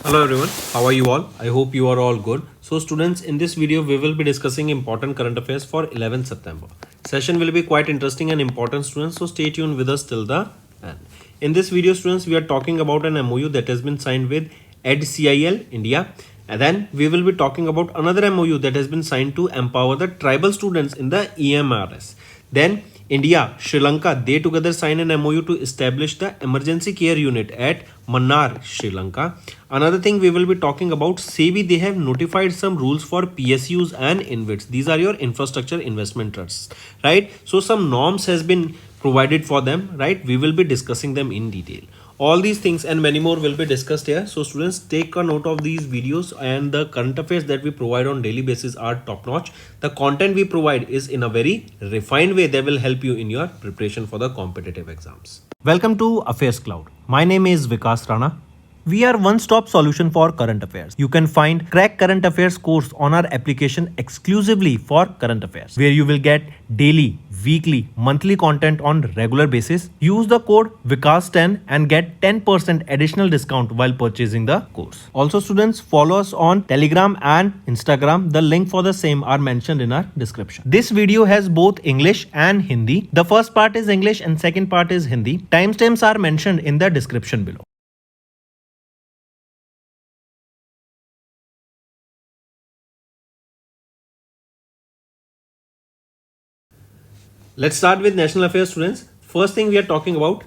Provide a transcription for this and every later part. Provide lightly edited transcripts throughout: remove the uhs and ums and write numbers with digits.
Hello everyone, how are you all? I hope you are all good. So students, in this video we will be discussing important current affairs for 11th September. Session will be quite interesting and important students, so stay tuned with us till the end. In this video students, we are talking about an MOU that has been signed with SBI India, and then we will be talking about another MOU that has been signed to empower the tribal students in the EMRS. Then India, Sri Lanka, they together sign an MOU to establish the emergency care unit at Mannar, Sri Lanka. Another thing we will be talking about, SEBI, they have notified some rules for PSUs and InvITs. These are your infrastructure investment trusts, right? So some norms has been provided for them, right? We will be discussing them in detail. All these things and many more will be discussed here. So students, take a note of these videos, and the current affairs that we provide on daily basis are top notch. The content we provide is in a very refined way that will help you in your preparation for the competitive exams. Welcome to Affairs Cloud. My name is Vikas Rana. We are one-stop solution for current affairs. You can find Crack Current Affairs course on our application exclusively for current affairs, where you will get daily, weekly, monthly content on regular basis. Use the code VIKAS10 and get 10% additional discount while purchasing the course. Also students, follow us on Telegram and Instagram. The link for the same are mentioned in our description. This video has both English and Hindi. The first part is English and second part is Hindi. Timestamps are mentioned in the description below. Let's start with national affairs students. First thing we are talking about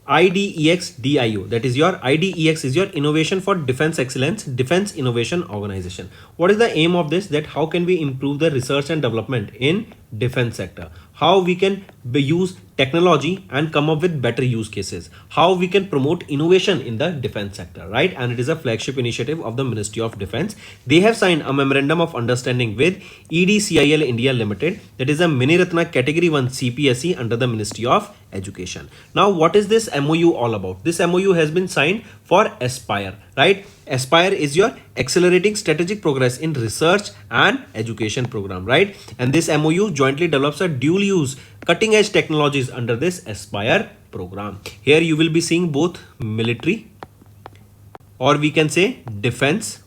IDEX DIO. That is your IDEX is your Innovation for Defense Excellence Defense Innovation Organization. What is the aim of this? That how can we improve the research and development in defense sector? How we can use technology and come up with better use cases? How we can promote innovation in the defense sector, right? And it is a flagship initiative of the Ministry of Defense. They have signed a memorandum of understanding with EDCIL India Limited. That is a Mini Ratna Category 1 CPSE under the Ministry of Education. Now, what is this MOU all about? This MOU has been signed for Aspire, right? Aspire is your accelerating strategic progress in research and education program, right? And this MOU jointly develops a dual use cutting edge technologies under this Aspire program. Here you will be seeing both military, or we can say defense,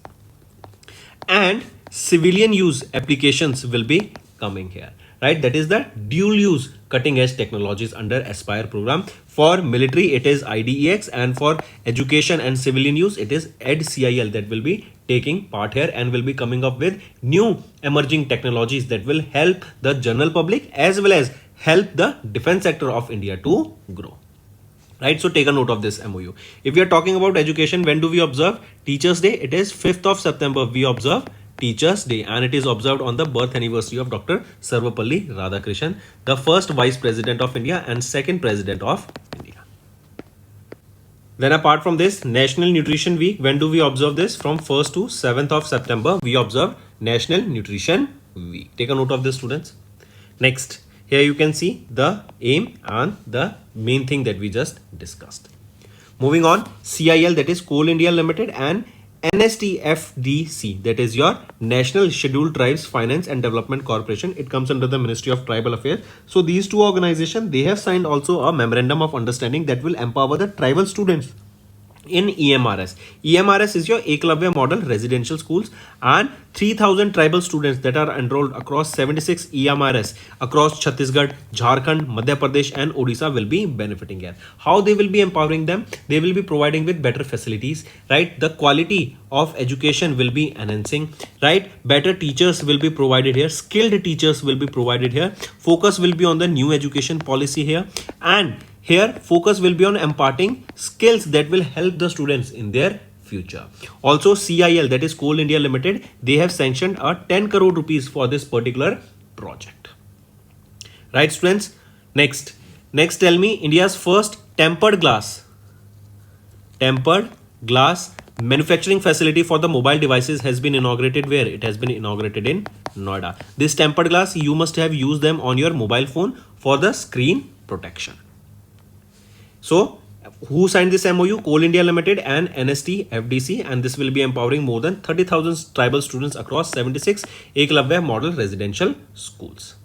and civilian use applications will be coming here, right? That is the dual use cutting edge technologies under Aspire program. For military it is IDEX, and for education and civilian use it is EDCIL that will be taking part here and will be coming up with new emerging technologies that will help the general public as well as help the defense sector of India to grow. Right, so take a note of this MOU. If we are talking about education, when do we observe Teachers Day? It is 5th of September we observe Teachers Day, and it is observed on the birth anniversary of Dr. Sarvapalli Radhakrishnan, the first Vice President of India and second President of India. Then apart from this, National Nutrition Week, when do we observe this? From 1st to 7th of September we observe National Nutrition Week. Take a note of this, students. Next, here you can see the aim and the main thing that we just discussed. Moving on, CIL, that is Coal India Limited, and NSTFDC, that is your National Scheduled Tribes Finance and Development Corporation. It comes under the Ministry of Tribal Affairs. So these two organizations, they have signed also a memorandum of understanding that will empower the tribal students in EMRS. EMRS is your Eklavya Model Residential Schools, and 3,000 tribal students that are enrolled across 76 EMRS across Chhattisgarh, Jharkhand, Madhya Pradesh and Odisha will be benefiting here. How they will be empowering them? They will be providing with better facilities, right? The quality of education will be enhancing, right? Better teachers will be provided here. Skilled teachers will be provided here. Focus will be on the new education policy here, and here focus will be on imparting skills that will help the students in their future. Also CIL, that is Coal India Limited, they have sanctioned a 10 crore rupees for this particular project. Right students? Next tell me, India's first tempered glass manufacturing facility for the mobile devices has been inaugurated. Where? It has been inaugurated in Noida. This tempered glass, you must have used them on your mobile phone for the screen protection. So who signed this MOU? Coal India Limited and NSTFDC, and this will be empowering more than 30,000 tribal students across 76 Eklavya Model Residential Schools.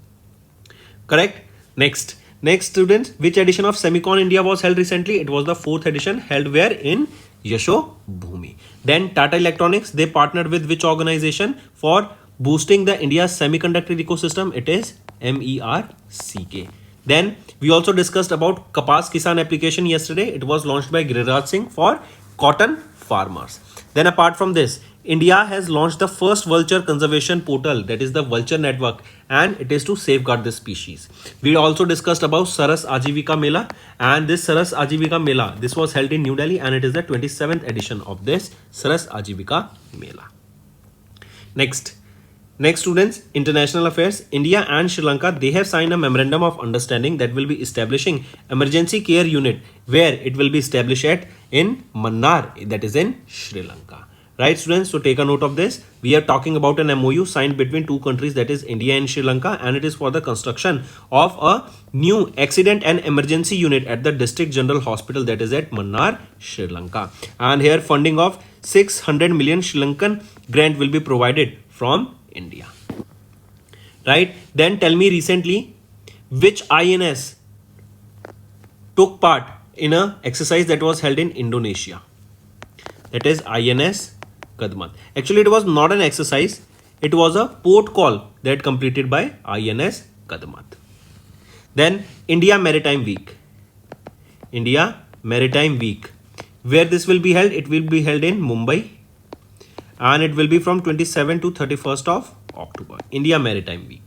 Correct? Next students, which edition of Semicon India was held recently? It was the 4th edition, held where? In Yasho Bhumi. Then Tata Electronics, they partnered with which organization for boosting the India's semiconductor ecosystem? It is MERCK. Then we also discussed about Kapas Kisan application yesterday. It was launched by Giriraj Singh for cotton farmers. Then apart from this, India has launched the first vulture conservation portal, that is the Vulture Network, and it is to safeguard this species. We also discussed about Saras Ajivika Mela, and this Saras Ajivika Mela, this was held in New Delhi, and it is the 27th edition of this Saras Ajivika Mela. Next students, international affairs. India and Sri Lanka, they have signed a memorandum of understanding that will be establishing emergency care unit, where it will be established in Mannar, that is in Sri Lanka. Right students, so take a note of this. We are talking about an MOU signed between two countries, that is India and Sri Lanka, and it is for the construction of a new accident and emergency unit at the District General Hospital, that is at Mannar, Sri Lanka. And here funding of 600 million Sri Lankan grant will be provided from India. Right, then tell me recently which INS took part in a exercise that was held in Indonesia. That is INS Kadmat. Actually, it was not an exercise. It was a port call that completed by INS Kadmat. Then India Maritime Week. India Maritime Week. Where this will be held? It will be held in Mumbai. And it will be from 27 to 31st of October. India Maritime Week.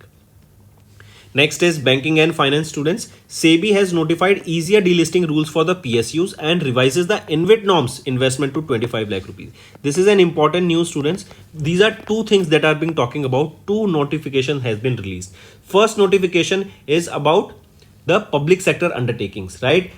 Next is banking and finance students. SEBI has notified easier delisting rules for the PSUs and revises the InvIT norms investment to 25 lakh rupees. This is an important news students. These are two things that are being talking about. Two notifications has been released. First notification is about the public sector undertakings, right?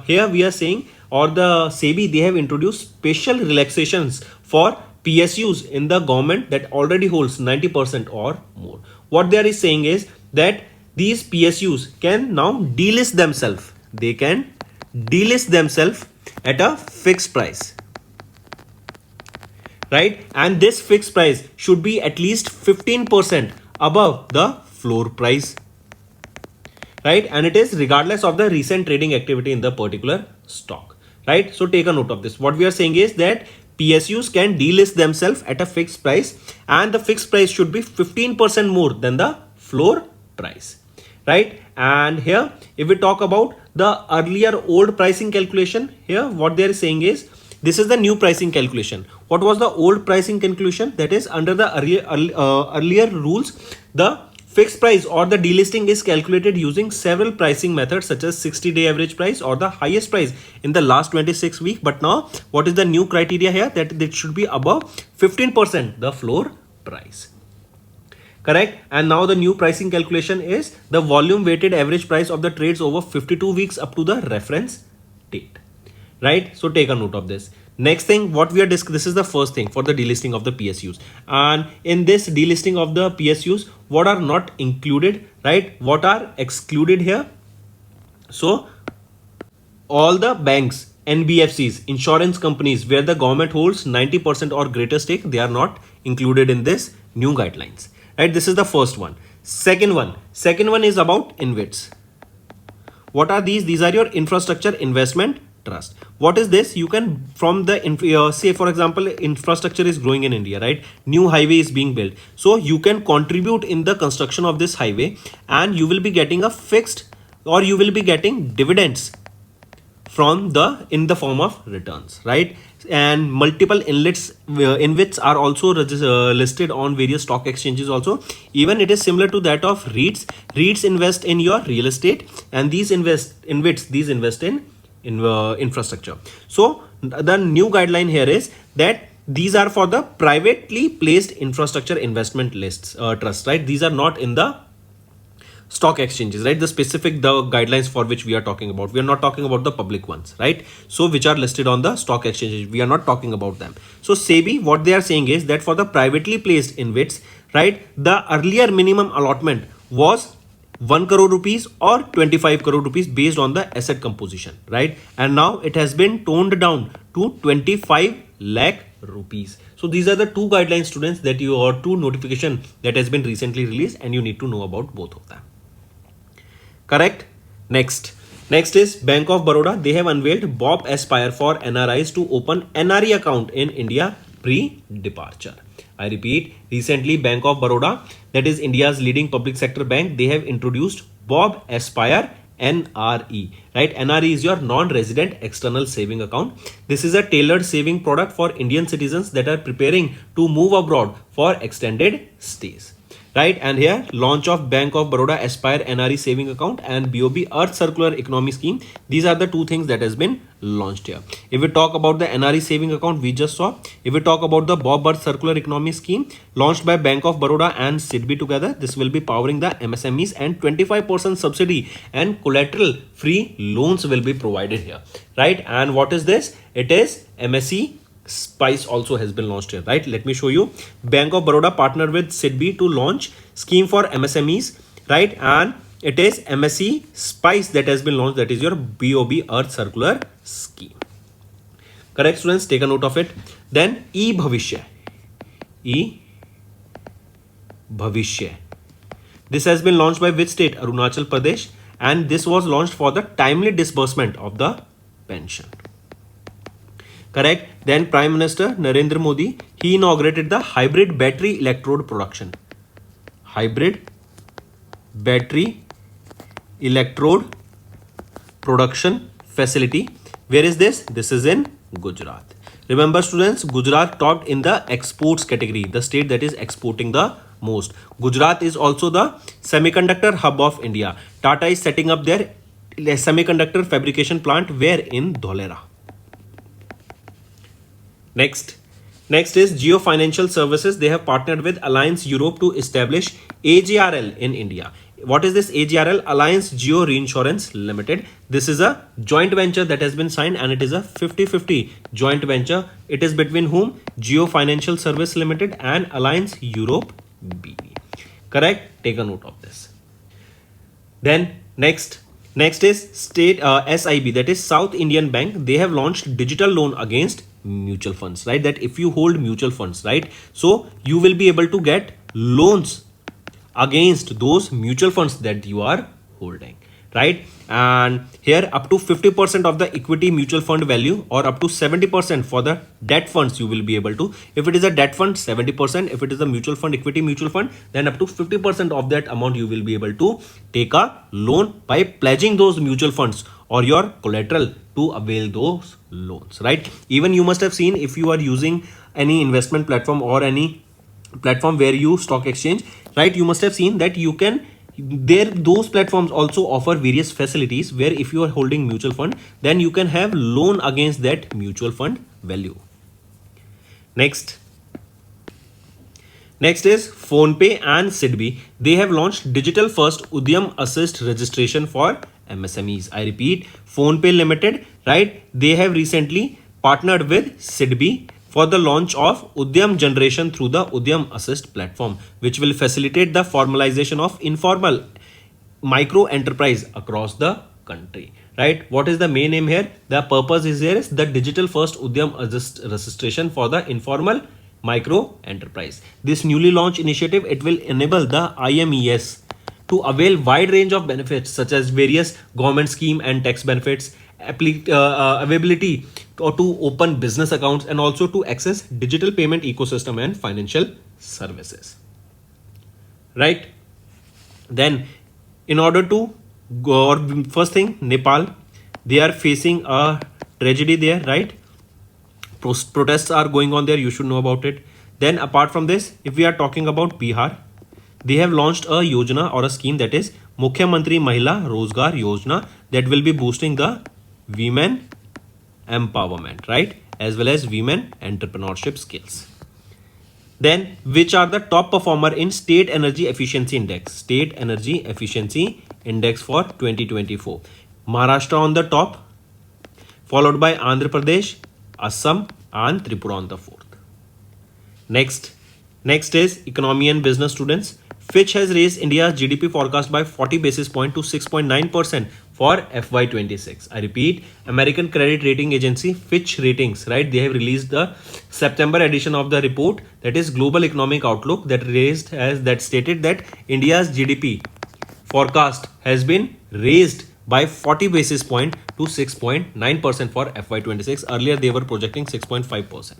Here we are saying, or the SEBI, they have introduced special relaxations for PSUs in the government that already holds 90% or more. What they are saying is that these PSUs can now delist themselves. They can delist themselves at a fixed price, right? And this fixed price should be at least 15% above the floor price, right? And it is regardless of the recent trading activity in the particular stock, right? So take a note of this. What we are saying is that PSUs can delist themselves at a fixed price, and the fixed price should be 15% more than the floor price, right? And here, if we talk about the earlier old pricing calculation, here what they are saying is this is the new pricing calculation. What was the old pricing calculation? That is under the earlier rules, the fixed price or the delisting is calculated using several pricing methods such as 60-day average price or the highest price in the last 26 weeks. But now what is the new criteria here? That it should be above 15% the floor price. Correct. And now the new pricing calculation is the volume weighted average price of the trades over 52 weeks up to the reference date. Right. So take a note of this. Next thing, what we are discussing, this is the first thing for the delisting of the PSUs. And in this delisting of the PSUs, what are not included, right? What are excluded here? So all the banks, NBFCs, insurance companies where the government holds 90% or greater stake, they are not included in this new guidelines, right? This is the first one. Second one is about InvITs. What are these? These are your infrastructure investment trust. What is this? You can from the say for example infrastructure is growing in India, right? New highway is being built, so you can contribute in the construction of this highway and you will be getting a fixed or you will be getting dividends from in the form of returns, right? And multiple InvITs are also listed on various stock exchanges also. Even it is similar to that of REITs. REITs invest in your real estate and these InvITs invest in infrastructure. So the new guideline here is that these are for the privately placed infrastructure investment lists trusts, right? These are not in the stock exchanges, right? The guidelines for which we are talking about. We are not talking about the public ones, right? So which are listed on the stock exchanges, we are not talking about them. So SEBI, what they are saying is that for the privately placed InvITs, right, the earlier minimum allotment was 1 crore rupees or 25 crore rupees based on the asset composition, right? And now it has been toned down to 25 lakh rupees. So these are the two guidelines students that you or two notification that has been recently released and you need to know about both of them. Correct. Next, Next is Bank of Baroda. They have unveiled Bob Aspire for NRIs to open NRE account in India pre-departure. I repeat, recently Bank of Baroda, that is India's leading public sector bank, they have introduced Bob Aspire NRE, right? NRE is your non-resident external saving account. This is a tailored saving product for Indian citizens that are preparing to move abroad for extended stays. Right, and here launch of Bank of Baroda Aspire NRE saving account and BOB Earth Circular Economy Scheme. These are the two things that has been launched here. If we talk about the NRE saving account we just saw, if we talk about the Bob Earth Circular Economy Scheme launched by Bank of Baroda and SIDBI together, this will be powering the MSMEs and 25% subsidy and collateral free loans will be provided here. Right, and what is this? It is MSE Spice also has been launched here, right? Let me show you. Bank of Baroda partnered with SIDBI to launch scheme for MSMEs, right? And it is MSE Spice that has been launched, that is your BOB Earth Circular Scheme. Correct, students? Take a note of it. Then E-Bhavishya. E-Bhavishya. This has been launched by which state? Arunachal Pradesh. And this was launched for the timely disbursement of the pension. Correct. Then Prime Minister Narendra Modi, he inaugurated the hybrid battery electrode production. Hybrid battery electrode production facility. Where is this? This is in Gujarat. Remember students, Gujarat topped in the exports category, the state that is exporting the most. Gujarat is also the semiconductor hub of India. Tata is setting up their semiconductor fabrication plant where? In Dholera. Next is Geo Financial Services. They have partnered with Alliance Europe to establish AGRL in India. What is this AGRL? Alliance Geo Reinsurance Limited. This is a joint venture that has been signed and it is a 50-50 joint venture. It is between whom? Geo Financial Service Limited and Alliance Europe BV. Correct? Take a note of this. Then next is state SIB, that is South Indian Bank. They have launched digital loan against mutual funds, right? That if you hold mutual funds, right, so you will be able to get loans against those mutual funds that you are holding, right? And here up to 50% of the equity mutual fund value or up to 70% for the debt funds you will be able to. If it is a debt fund, 70%. If it is a mutual fund, equity mutual fund, then up to 50% of that amount you will be able to take a loan by pledging those mutual funds or your collateral to avail those loans, right? Even you must have seen, if you are using any investment platform or any platform where you stock exchange, right, you must have seen that you can those platforms also offer various facilities where if you are holding mutual fund, then you can have loan against that mutual fund value. Next is PhonePe and SIDBI. They have launched digital first Udyam Assist registration for MSMEs. I repeat, PhonePe Limited, right? They have recently partnered with SIDBI for the launch of Udyam generation through the Udyam Assist platform, which will facilitate the formalization of informal micro enterprise across the country, right? What is the main aim here? The purpose is here is the digital first Udyam Assist registration for the informal micro enterprise. This newly launched initiative, it will enable the IMES to avail wide range of benefits such as various government scheme and tax benefits, availability or to open business accounts and also to access digital payment ecosystem and financial services, right? Then in order to go, or first thing, Nepal, they are facing a tragedy there, right? Protests are going on there, you should know about it. Then apart from this, if we are talking about Bihar, they have launched a yojana or a scheme, that is Mukhyamantri Mahila Rozgar Yojana, that will be boosting the women empowerment, right, as well as women entrepreneurship skills. Then which are the top performer in State Energy Efficiency Index? State Energy Efficiency Index for 2024. Maharashtra on the top, followed by Andhra Pradesh, Assam and Tripura on the fourth. Next is economy and business students. Fitch has raised India's GDP forecast by 40 basis points to 6.9% for FY26. I repeat, American credit rating agency Fitch Ratings, right? They have released the September edition of the report, that is Global Economic Outlook, that stated that India's GDP forecast has been raised by 40 basis point to 6.9% for FY26. Earlier they were projecting 6.5%.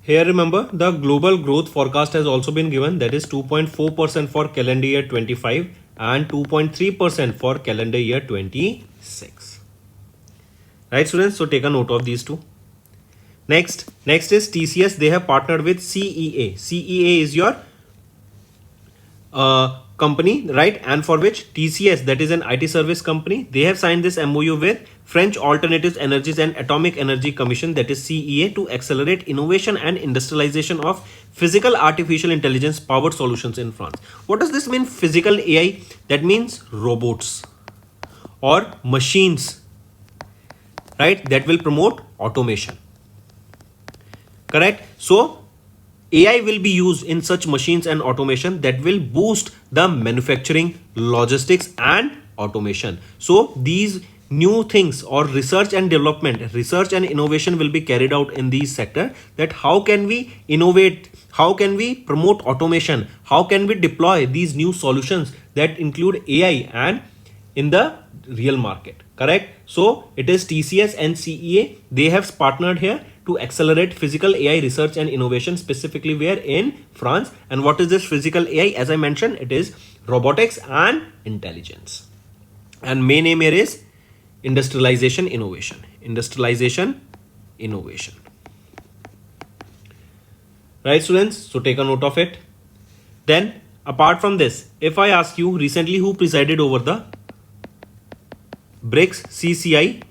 Here remember the global growth forecast has also been given, that is 2.4% for calendar year 25 and 2.3% for calendar year 26. Right students, so take a note of these two. Next is TCS. They have partnered with CEA. CEA is your company, right? And for which TCS, that is an IT service company, they have signed this MOU with French Alternatives Energies and Atomic Energy Commission, that is CEA, to accelerate innovation and industrialization of physical artificial intelligence powered solutions in France. What does this mean, physical AI? That means robots or machines, right, that will promote automation. Correct? So AI will be used in such machines and automation that will boost the manufacturing, logistics and automation. So these new things or research and development, research and innovation will be carried out in these sector, that how can we innovate, how can we promote automation, how can we deploy these new solutions that include AI and in the real market. Correct? So it is TCS and CEA, they have partnered here to accelerate physical AI research and innovation, specifically where in France. And what is this physical AI? As I mentioned, it is robotics and intelligence. And main aim here is industrialization innovation. Industrialization innovation. Right students? So take a note of it. Then apart from this, if I ask you recently who presided over the BRICS CCI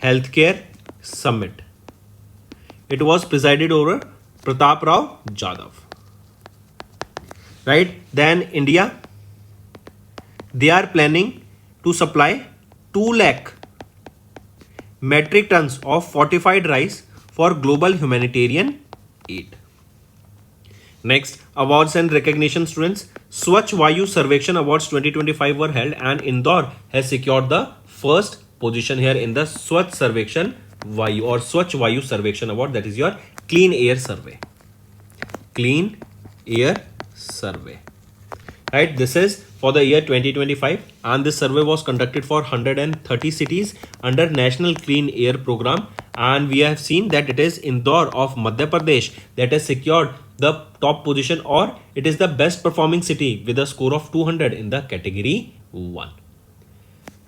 Healthcare Summit, it was presided over Pratap Rao Jadhav. Right? Then India, they are planning to supply 2 lakh metric tons of fortified rice for global humanitarian aid. Next, awards and recognition students. Swachh Vayu Sarvekshan Awards 2025 were held and Indore has secured the first position here in the Swachh Sarvekshan Vayu or Swachh Vayu Sarvekshan Award, that is your clean air survey. Clean air survey. Right, this is for the year 2025 and this survey was conducted for 130 cities under National Clean Air Program, and we have seen that it is Indore of Madhya Pradesh that has secured the top position, or it is the best performing city with a score of 200 in the category 1.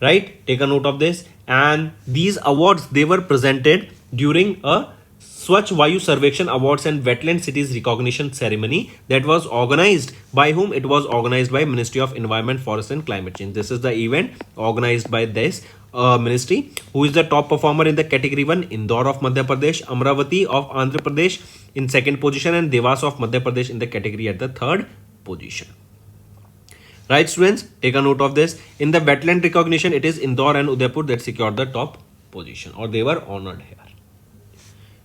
Right, take a note of this. And these awards, they were presented during a Swachh Vayu Sarvekshan Awards and Wetland Cities Recognition Ceremony that was organized by whom? It was organized by Ministry of Environment, Forest and Climate Change. This is the event organized by this ministry. Who is the top performer in the category 1? Indore of Madhya Pradesh, Amravati of Andhra Pradesh in second position and Devas of Madhya Pradesh in the category at the third position. Right students, take a note of this. In the wetland recognition, it is Indore and Udaipur that secured the top position, or they were honored here.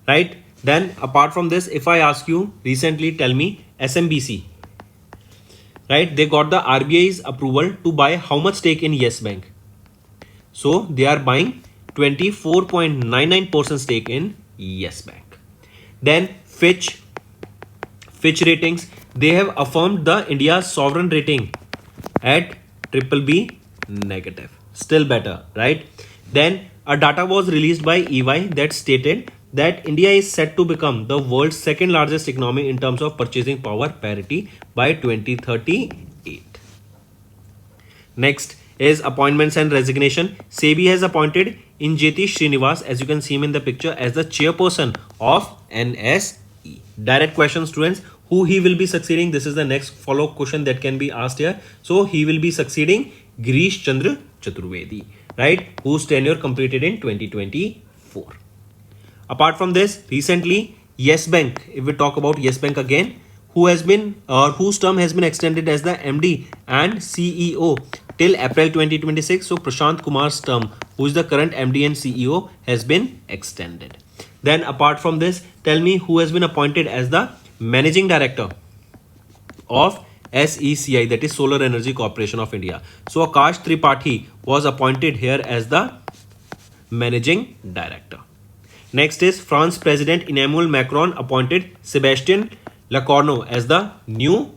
Right? Then apart from this, if I ask you recently, tell me SMBC, right, they got the RBI's approval to buy how much stake in Yes Bank? So they are buying 24.99% stake in Yes Bank. Then Fitch Ratings, they have affirmed the India's sovereign rating at BBB negative. Still better, right? Then a data was released by EY that stated that India is set to become the world's second largest economy in terms of purchasing power parity by 2038. Next is appointments and resignation. SEBI has appointed Injeti Srinivas, as you can see him in the picture, as the chairperson of NSE. Direct question students, who he will be succeeding? This is the next follow-up question that can be asked here. So he will be succeeding Girish Chandra Chaturvedi, right, whose tenure completed in 2024. Apart from this, recently Yes Bank, if we talk about Yes Bank again, who has been or whose term has been extended as the MD and CEO till April 2026. So Prashant Kumar's term, who is the current MD and CEO, has been extended. Then apart from this, tell me who has been appointed as the Managing Director of SECI, that is Solar Energy Corporation of India. So Akash Tripathi was appointed here as the Managing Director. Next is France President Emmanuel Macron appointed Sebastien Lecornu as the new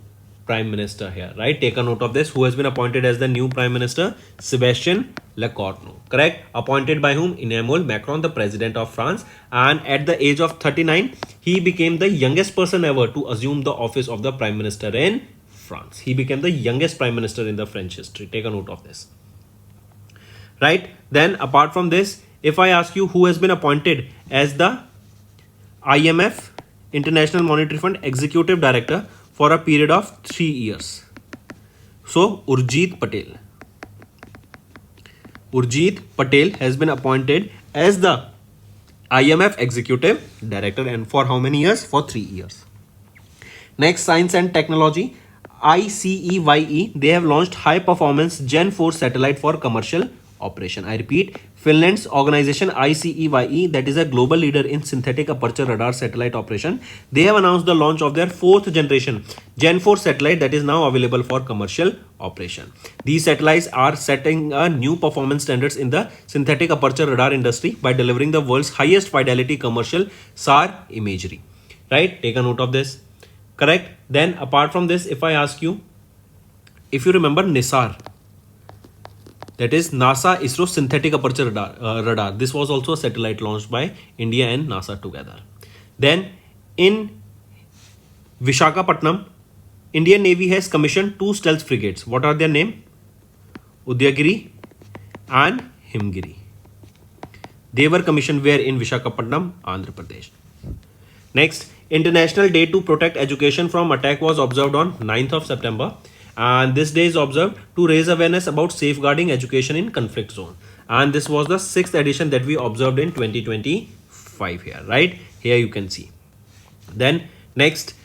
prime minister here, right? Take a note of this. Who has been appointed as the new prime minister? Sebastian Lecornu, correct? Appointed by whom? Emmanuel Macron, the president of France. And at the age of 39, he became the youngest person ever to assume the office of the prime minister in France. He became the youngest prime minister in the French history. Take a note of this, right? Then apart from this, if I ask you who has been appointed as the IMF, International Monetary Fund Executive Director for a period of 3 years. So Urjit Patel has been appointed as the IMF Executive Director, and for how many years? For 3 years. Next, science and technology. ICEYE, they have launched high performance Gen 4 satellite for commercial operation. I repeat, Finland's organization ICEYE, that is a global leader in synthetic aperture radar satellite operation, they have announced the launch of their 4th generation Gen 4 satellite that is now available for commercial operation. These satellites are setting a new performance standards in the synthetic aperture radar industry by delivering the world's highest fidelity commercial SAR imagery, right? Take a note of this, correct? Then apart from this, if I ask you, if you remember NISAR, that is NASA ISRO synthetic aperture radar. This was also a satellite launched by India and NASA together. Then in Vishakhapatnam, Indian Navy has commissioned 2 stealth frigates. What are their name? Udayagiri and Himgiri. They were commissioned where? In Vishakhapatnam, Andhra Pradesh. Next, International Day to Protect Education from Attack was observed on 9th of September. And this day is observed to raise awareness about safeguarding education in conflict zone. And this was the 6th edition that we observed in 2025 here, right? Here you can see. Then next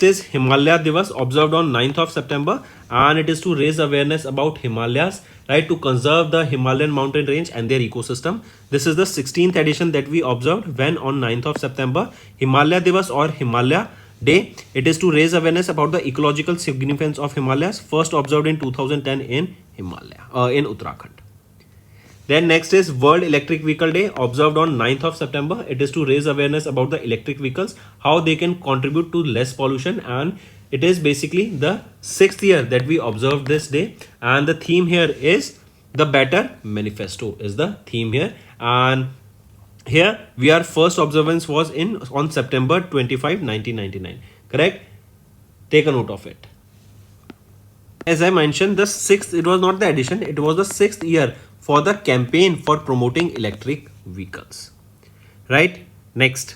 is Himalaya Divas, observed on 9th of September, and it is to raise awareness about Himalayas, right? To conserve the Himalayan mountain range and their ecosystem. This is the 16th edition that we observed when on 9th of September, Himalaya Divas or Himalaya Day. It is to raise awareness about the ecological significance of Himalayas, first observed in 2010 in in Uttarakhand. Then next is World Electric Vehicle Day, observed on 9th of September. It is to raise awareness about the electric vehicles, how they can contribute to less pollution, and it is basically the 6th year that we observed this day, and the theme here is the Better Manifesto is the theme here. And here we are, first observance was on September 25, 1999, correct? Take a note of it. As I mentioned, the 6th, it was not the edition, it was the 6th year for the campaign for promoting electric vehicles, right? Next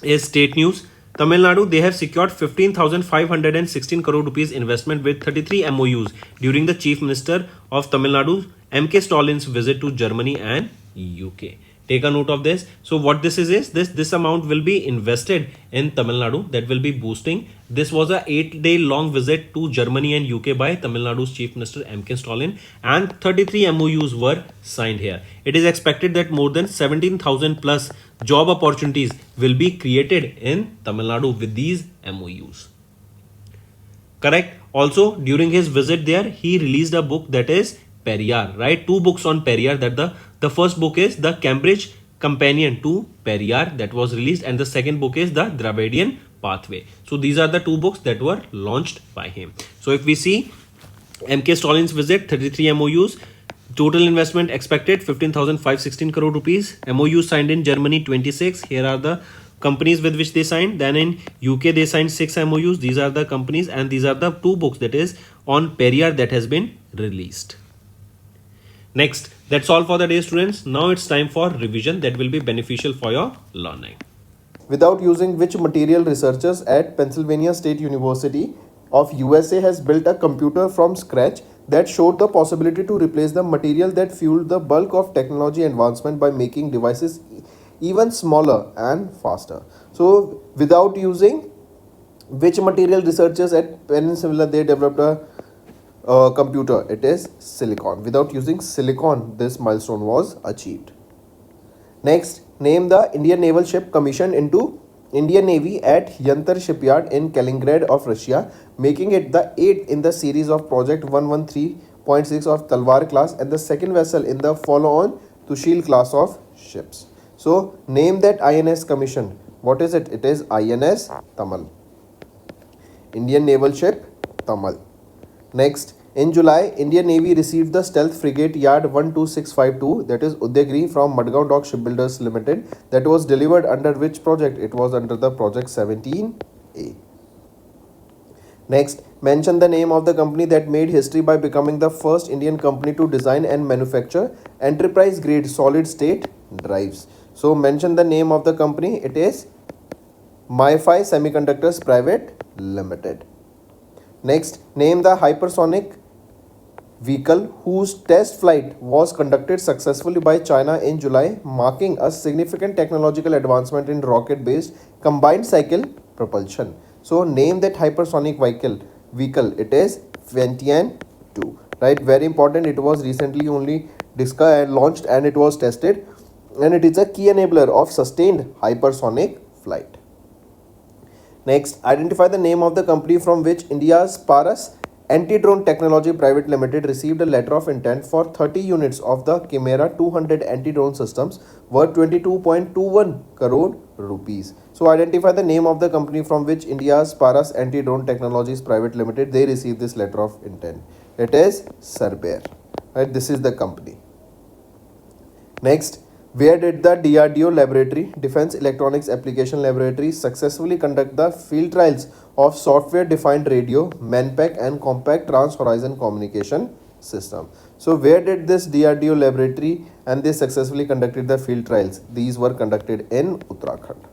is state news. Tamil Nadu, they have secured 15,516 crore rupees investment with 33 MOUs during the Chief Minister of Tamil Nadu, M.K. Stallin's visit to Germany and UK. Take a note of this. So what this is this amount will be invested in Tamil Nadu, that will be boosting. This was a 8-day long visit to Germany and UK by Tamil Nadu's Chief Minister M.K. Stalin, and 33 MOUs were signed here. It is expected that more than 17,000 plus job opportunities will be created in Tamil Nadu with these MOUs. Correct. Also, during his visit there, he released a book that is Periyar, right? 2 books on Periyar. That the first book is the Cambridge Companion to Periyar that was released, and the second book is the Dravidian Pathway. So these are the 2 books that were launched by him. So if we see M.K. Stallin's visit, 33 MOUs, total investment expected 15,516 crore rupees. MOUs signed in Germany 26. Here are the companies with which they signed. Then in UK they signed 6 MOUs. These are the companies, and these are the 2 books that is on Periyar that has been released. Next, that's all for the day, students. Now it's time for revision that will be beneficial for your learning. Without using which material, researchers at Pennsylvania State University of USA has built a computer from scratch that showed the possibility to replace the material that fueled the bulk of technology advancement by making devices even smaller and faster. So without using which material, researchers at Pennsylvania, they developed a computer. It is silicon. Without using silicon, this milestone was achieved. Next, name the Indian naval ship commissioned into Indian Navy at Yantar shipyard in Kaliningrad of Russia, making it the 8th in the series of Project 113.6 of Talwar class and the second vessel in the follow-on Tushil class of ships. So name that INS commission. What is it? It is INS Tamal. Indian naval ship Tamal. Next, in July, Indian Navy received the stealth frigate Yard 12652, that is Udaygiri, from Madgaon Dock Shipbuilders Limited, that was delivered under which project? It was under the Project 17A. Next, mention the name of the company that made history by becoming the first Indian company to design and manufacture enterprise grade solid state drives. So, mention the name of the company. It is MyFi Semiconductors Private Limited. Next, name the hypersonic vehicle whose test flight was conducted successfully by China in July, marking a significant technological advancement in rocket-based combined cycle propulsion. So, name that hypersonic vehicle. It is Ventian 2. Right? Very important. It was recently only discovered and launched, and it was tested, and it is a key enabler of sustained hypersonic flight. Next, identify the name of the company from which India's Paras Anti-Drone Technology Private Limited received a letter of intent for 30 units of the Chimera 200 anti-drone systems worth 22.21 crore rupees. So, identify the name of the company from which India's Paras Anti-Drone Technologies Private Limited, they received this letter of intent. It is Sarber. Right, this is the company. Next, where did the DRDO laboratory, Defense Electronics Application Laboratory, successfully conduct the field trials of software-defined radio, manpack and compact trans-horizon communication system? So, where did this DRDO laboratory and they successfully conducted the field trials? These were conducted in Uttarakhand.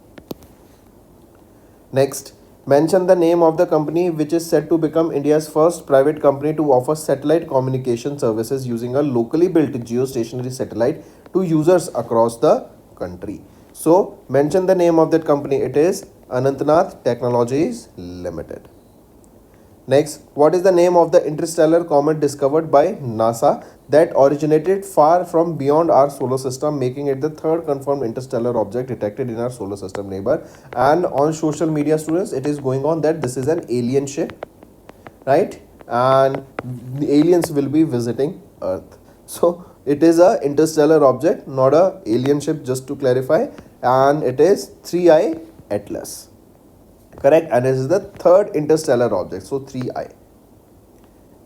Next, mention the name of the company which is set to become India's first private company to offer satellite communication services using a locally built geostationary satellite to users across the country. So, mention the name of that company. It is Anantnath Technologies Limited. Next, what is the name of the interstellar comet discovered by NASA that originated far from beyond our solar system, making it the third confirmed interstellar object detected in our solar system neighbor? And on social media, students, it is going on that this is an alien ship, right? And the aliens will be visiting Earth. So, it is a interstellar object, not a alien ship, just to clarify, and it is 3I Atlas. Correct, and this is the third interstellar object, so 3I.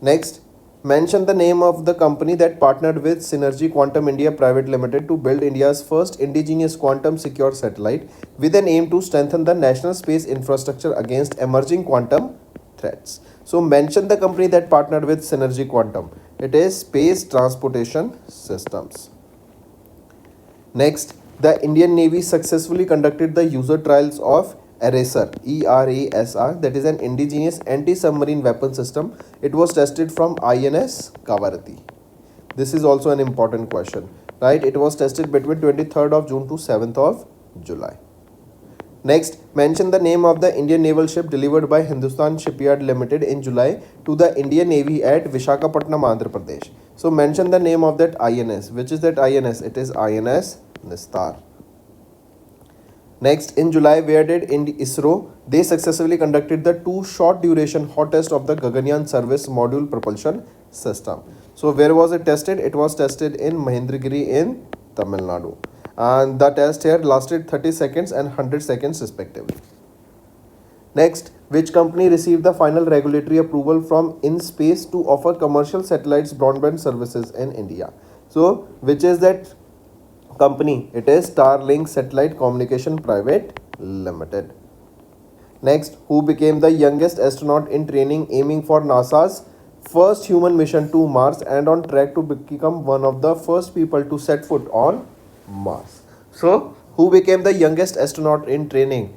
Next, mention the name of the company that partnered with Synergy Quantum India Private Limited to build India's first indigenous quantum secure satellite with an aim to strengthen the national space infrastructure against emerging quantum threats. So, mention the company that partnered with Synergy Quantum. It is Space Transportation Systems. Next, the Indian Navy successfully conducted the user trials of ERASR, ERASR, that is an indigenous anti-submarine weapon system. It was tested from INS Kavaratti. This is also an important question, right? It was tested between 23rd of June to 7th of July. Next, mention the name of the Indian naval ship delivered by Hindustan Shipyard Limited in July to the Indian Navy at Visakhapatnam, Andhra Pradesh. So, mention the name of that INS. Which is that INS? It is INS Nistar. Next, in July, where did ISRO? They successfully conducted the two short duration hot test of the Gaganyaan service module propulsion system. So, where was it tested? It was tested in Mahendragiri in Tamil Nadu. And the test here lasted 30 seconds and 100 seconds respectively. Next, which company received the final regulatory approval from InSpace to offer commercial satellites broadband services in India? So, which is that company? It is Starlink Satellite Communication Private Limited. Next, who became the youngest astronaut in training aiming for NASA's first human mission to Mars and on track to become one of the first people to set foot on Mars? So, who became the youngest astronaut in training?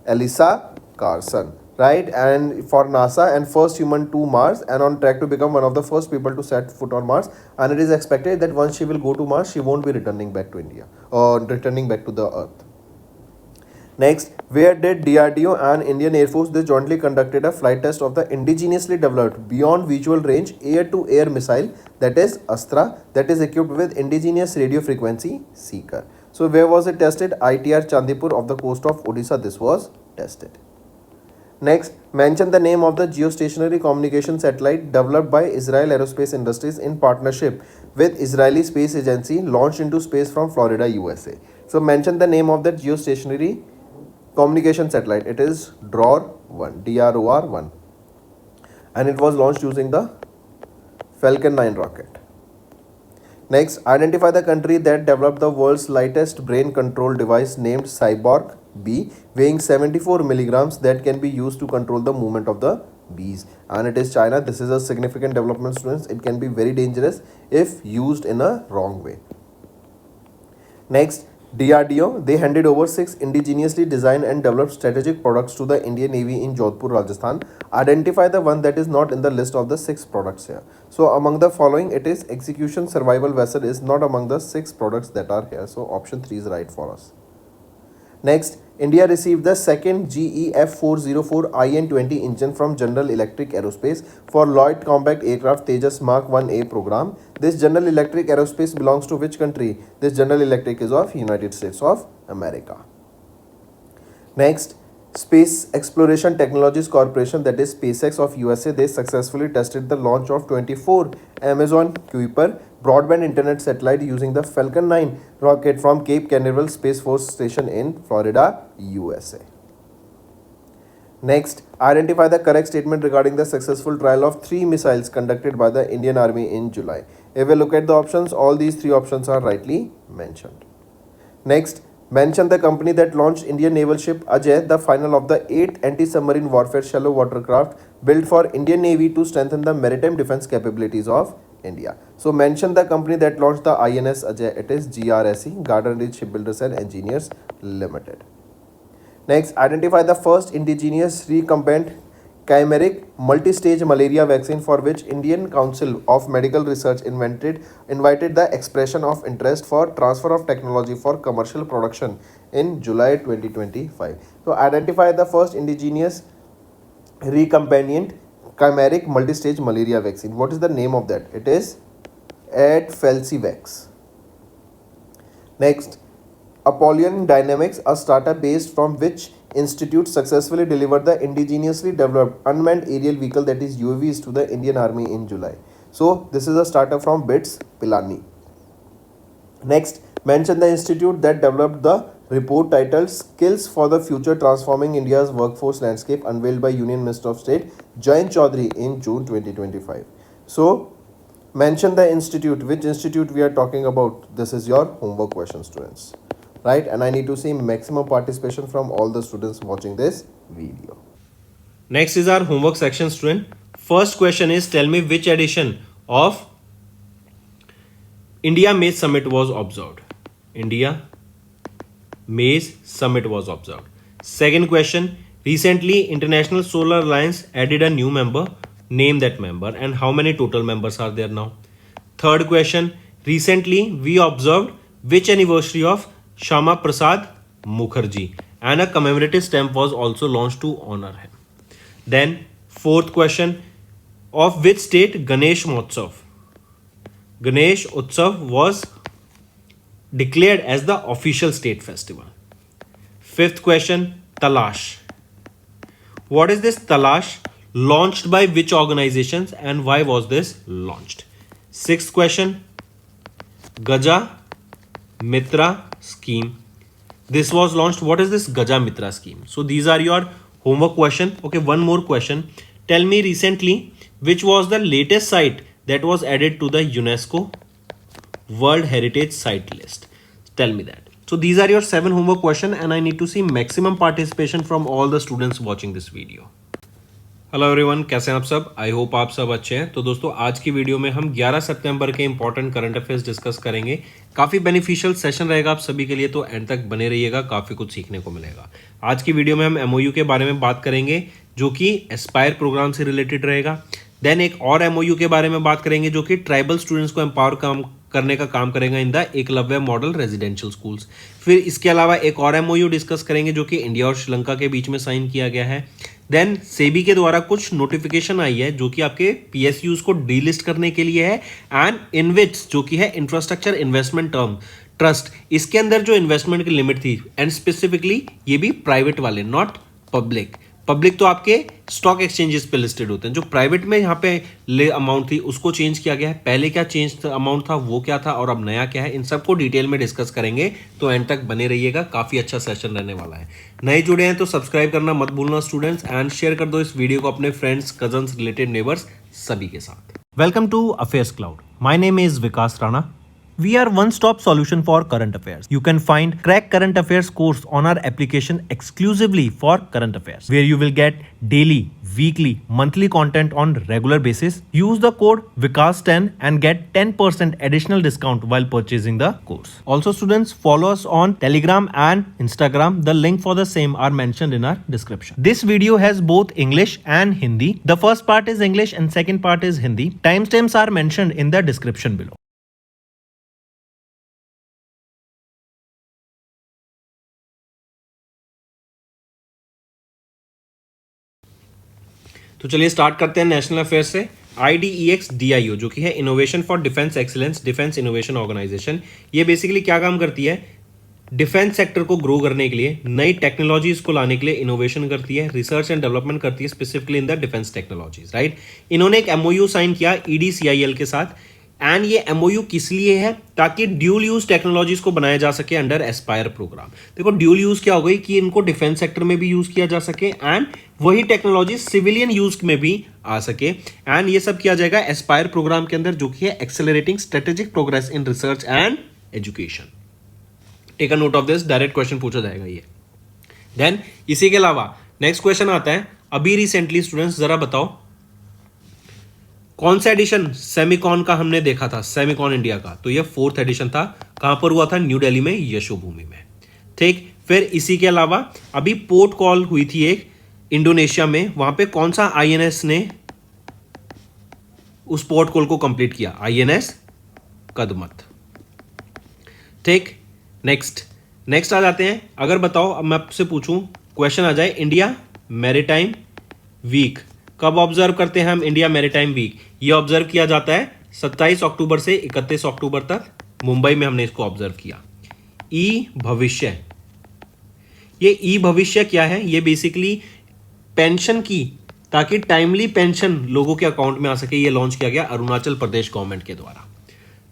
Elisa Carson, right? And for NASA, and first human to Mars and on track to become one of the first people to set foot on Mars. And it is expected that once she will go to Mars, she won't be returning back to India or returning back to the Earth. Next, where did DRDO and Indian Air Force, they jointly conducted a flight test of the indigenously developed beyond visual range air-to-air missile, that is Astra, that is equipped with indigenous radio frequency seeker. So, where was it tested? ITR Chandipur of the coast of Odisha. This was tested. Next, mention the name of the geostationary communication satellite developed by Israel Aerospace Industries in partnership with Israeli Space Agency, launched into space from Florida, USA. So, mention the name of that geostationary communication satellite. It is DROR-1, DROR-1. and it was launched using the Falcon 9 rocket. Next, identify the country that developed the world's lightest brain control device named Cyborg bee, weighing 74 milligrams, that can be used to control the movement of the bees. And it is China. This is a significant development, students. It can be very dangerous if used in a wrong way. Next, DRDO, they handed over 6 indigenously designed and developed strategic products to the Indian Navy in Jodhpur, Rajasthan. Identify the one that is not in the list of the 6 products here. So among the following, it is execution survival vessel is not among the 6 products that are here. So option 3 is right for us. Next, India received the second GE F404 IN-20 engine from General Electric Aerospace for Lloyd Combat Aircraft Tejas Mark 1A program. This General Electric Aerospace belongs to which country? This General Electric is of United States of America. Next, Space Exploration Technologies Corporation, that is SpaceX of USA, they successfully tested the launch of 24 Amazon Kuiper broadband internet satellite using the Falcon 9 rocket from Cape Canaveral Space Force Station in Florida, USA. Next, identify the correct statement regarding the successful trial of 3 missiles conducted by the Indian Army in July. If we look at the options, all these 3 options are rightly mentioned. Next, mention the company that launched Indian naval ship Ajay, the final of the 8th anti-submarine warfare shallow watercraft built for Indian Navy to strengthen the maritime defense capabilities of India. So mention the company that launched the INS Ajay. It is GRSE, Garden Ridge Shipbuilders and Engineers Limited. Next, identify the first indigenous recombinant chimeric multi-stage malaria vaccine for which Indian Council of Medical Research invited the expression of interest for transfer of technology for commercial production in July 2025. So identify the first indigenous recombinant chimeric multi-stage malaria vaccine. What is the name of that? It is Adfelcivax. Next, Apollyon Dynamics, a startup based from which institute successfully delivered the indigenously developed unmanned aerial vehicle, that is UAVs, to the Indian Army in July. So this is a startup from BITS Pilani. Next, mention the institute that developed the report titled Skills for the Future Transforming India's Workforce Landscape, unveiled by Union Minister of State Jayant Chaudhary in June 2025. So mention the institute, which institute we are talking about. This is your homework question, students. Right? And I need to see maximum participation from all the students watching this video. Next is our homework section, student. First question is, tell me which edition of India Maize Summit was observed. India Maize Summit was observed. Second question, recently International Solar Alliance added a new member. Name that member and how many total members are there now. Third question, recently we observed which anniversary of Shama Prasad Mukherjee, and a commemorative stamp was also launched to honor him. Then fourth question, of which state Ganesh Utsav was declared as the official state festival. Fifth question, Talash. What is this Talash? Launched by which organizations and why was this launched? Sixth question, Gaja Mitra scheme. This was launched. What is this Gaja Mitra scheme? So these are your homework question. Okay, one more question. Tell me recently which was the latest site that was added to the UNESCO World Heritage Site list. Tell me that. So these are your 7 homework question and I need to see maximum participation from all the students watching this video. Hello everyone, कैसे हैं आप सब? I hope आप सब अच्छे हैं. तो दोस्तों आज की वीडियो में हम 11 सितंबर के इंपॉर्टेंट करंट अफेयर्स डिस्कस करेंगे. काफ़ी बेनिफिशियल सेशन रहेगा आप सभी के लिए, तो एंड तक बने रहिएगा, काफ़ी कुछ सीखने को मिलेगा. आज की वीडियो में हम एमओयू के बारे में बात करेंगे जो कि एस्पायर प्रोग्राम से रिलेटेड रहेगा. देन एक और एमओयू के बारे में बात करेंगे जो कि ट्राइबल स्टूडेंट्स को एम्पावर करने का काम करेगा in the Eklavya model residential schools. फिर इसके अलावा एक और एमओयू डिस्कस करेंगे जो कि इंडिया और श्रीलंका के बीच में साइन किया गया है. देन सेबी के द्वारा कुछ नोटिफिकेशन आई है जो कि आपके पीएसयूज को डीलिस्ट करने के लिए है, एंड इनविट्स जो कि है इंफ्रास्ट्रक्चर इन्वेस्टमेंट ट्रस्ट, इसके अंदर जो इन्वेस्टमेंट की लिमिट थी, एंड स्पेसिफिकली ये भी प्राइवेट वाले, नॉट पब्लिक, पब्लिक तो आपके स्टॉक एक्सचेंजेस पे लिस्टेड होते हैं, जो प्राइवेट में यहाँ पे ले अमाउंट थी उसको चेंज किया गया है। पहले क्या चेंज अमाउंट था, वो क्या था, और अब नया क्या है, इन सबको डिटेल में डिस्कस करेंगे, तो एंड तक बने रहिएगा, काफी अच्छा सेशन रहने वाला है। नए जुड़े हैं तो सब्सक्राइब करना मत भूलना स्टूडेंट्स, एंड शेयर कर दो इस वीडियो को अपने फ्रेंड्स, कजन्स, रिलेटेड, नेबर्स सभी के साथ। Welcome to Affairs Cloud. My name is Vikas Rana. We are one-stop solution for current affairs. You can find Crack Current Affairs course on our application exclusively for current affairs, where you will get daily, weekly, monthly content on regular basis. Use the code Vikas10 and get 10% additional discount while purchasing the course. Also, students, follow us on Telegram and Instagram. The link for the same are mentioned in our description. This video has both English and Hindi. The first part is English and second part is Hindi. Timestamps are mentioned in the description below. तो चलिए start करते हैं national affair से। IDEX DIO जो कि है innovation for defence excellence, defence innovation organisation, ये basically क्या काम करती है, डिफेंस सेक्टर को ग्रो करने के लिए, नई टेक्नोलॉजीज को लाने के लिए इनोवेशन करती है, रिसर्च एंड डेवलपमेंट करती है, specifically in the defence technologies, right. इन्होंने एक MOU साइन किया EDCIL के साथ, एंड ये MOU किस लिए है, ताकि ड्यूल यूज टेक्नोलॉजीज को बनाया जा सके अंडर एस्पायर प्रोग्राम। देखो ड्यूल यूज क्या हो गई कि इनको डिफेंस सेक्टर में भी यूज किया जा सके एंड वही टेक्नोलॉजी सिविलियन यूज में भी आ सके, एंड ये सब किया जाएगा एस्पायर प्रोग्राम के अंदर, जो कि है accelerating strategic progress in research and education. Take a note of this, direct question पूछा जाएगा ये। देन इसी के अलावा नेक्स्ट क्वेश्चन आता है, अभी रिसेंटली स्टूडेंट्स जरा बताओ कौन सा एडिशन सेमिकॉन का हमने देखा था, सेमिकॉन इंडिया का, तो ये 4th एडिशन था। कहां पर हुआ था, न्यू दिल्ली में, यशोभूमि में, ठीक। फिर इसी के अलावा अभी पोर्ट कॉल हुई थी एक इंडोनेशिया में, वहां पे कौन सा INS ने उस पोर्ट कॉल को कंप्लीट किया, INS कदमत, ठीक। नेक्स्ट आ जाते हैं, अगर बताओ, अब मैं आपसे पूछूं, क्वेश्चन आ जाए, इंडिया मैरीटाइम वीक कब ऑब्जर्व करते हैं हम, इंडिया मैरीटाइम वीक ये ऑब्जर्व किया जाता है 27 अक्टूबर से 31 अक्टूबर तक, मुंबई में हमने इसको ऑब्जर्व किया। ई भविष्य, ये ई भविष्य क्या है, ये बेसिकली पेंशन की, ताकि टाइमली पेंशन लोगों के अकाउंट में आ सके, ये लॉन्च किया गया अरुणाचल प्रदेश गवर्नमेंट के द्वारा,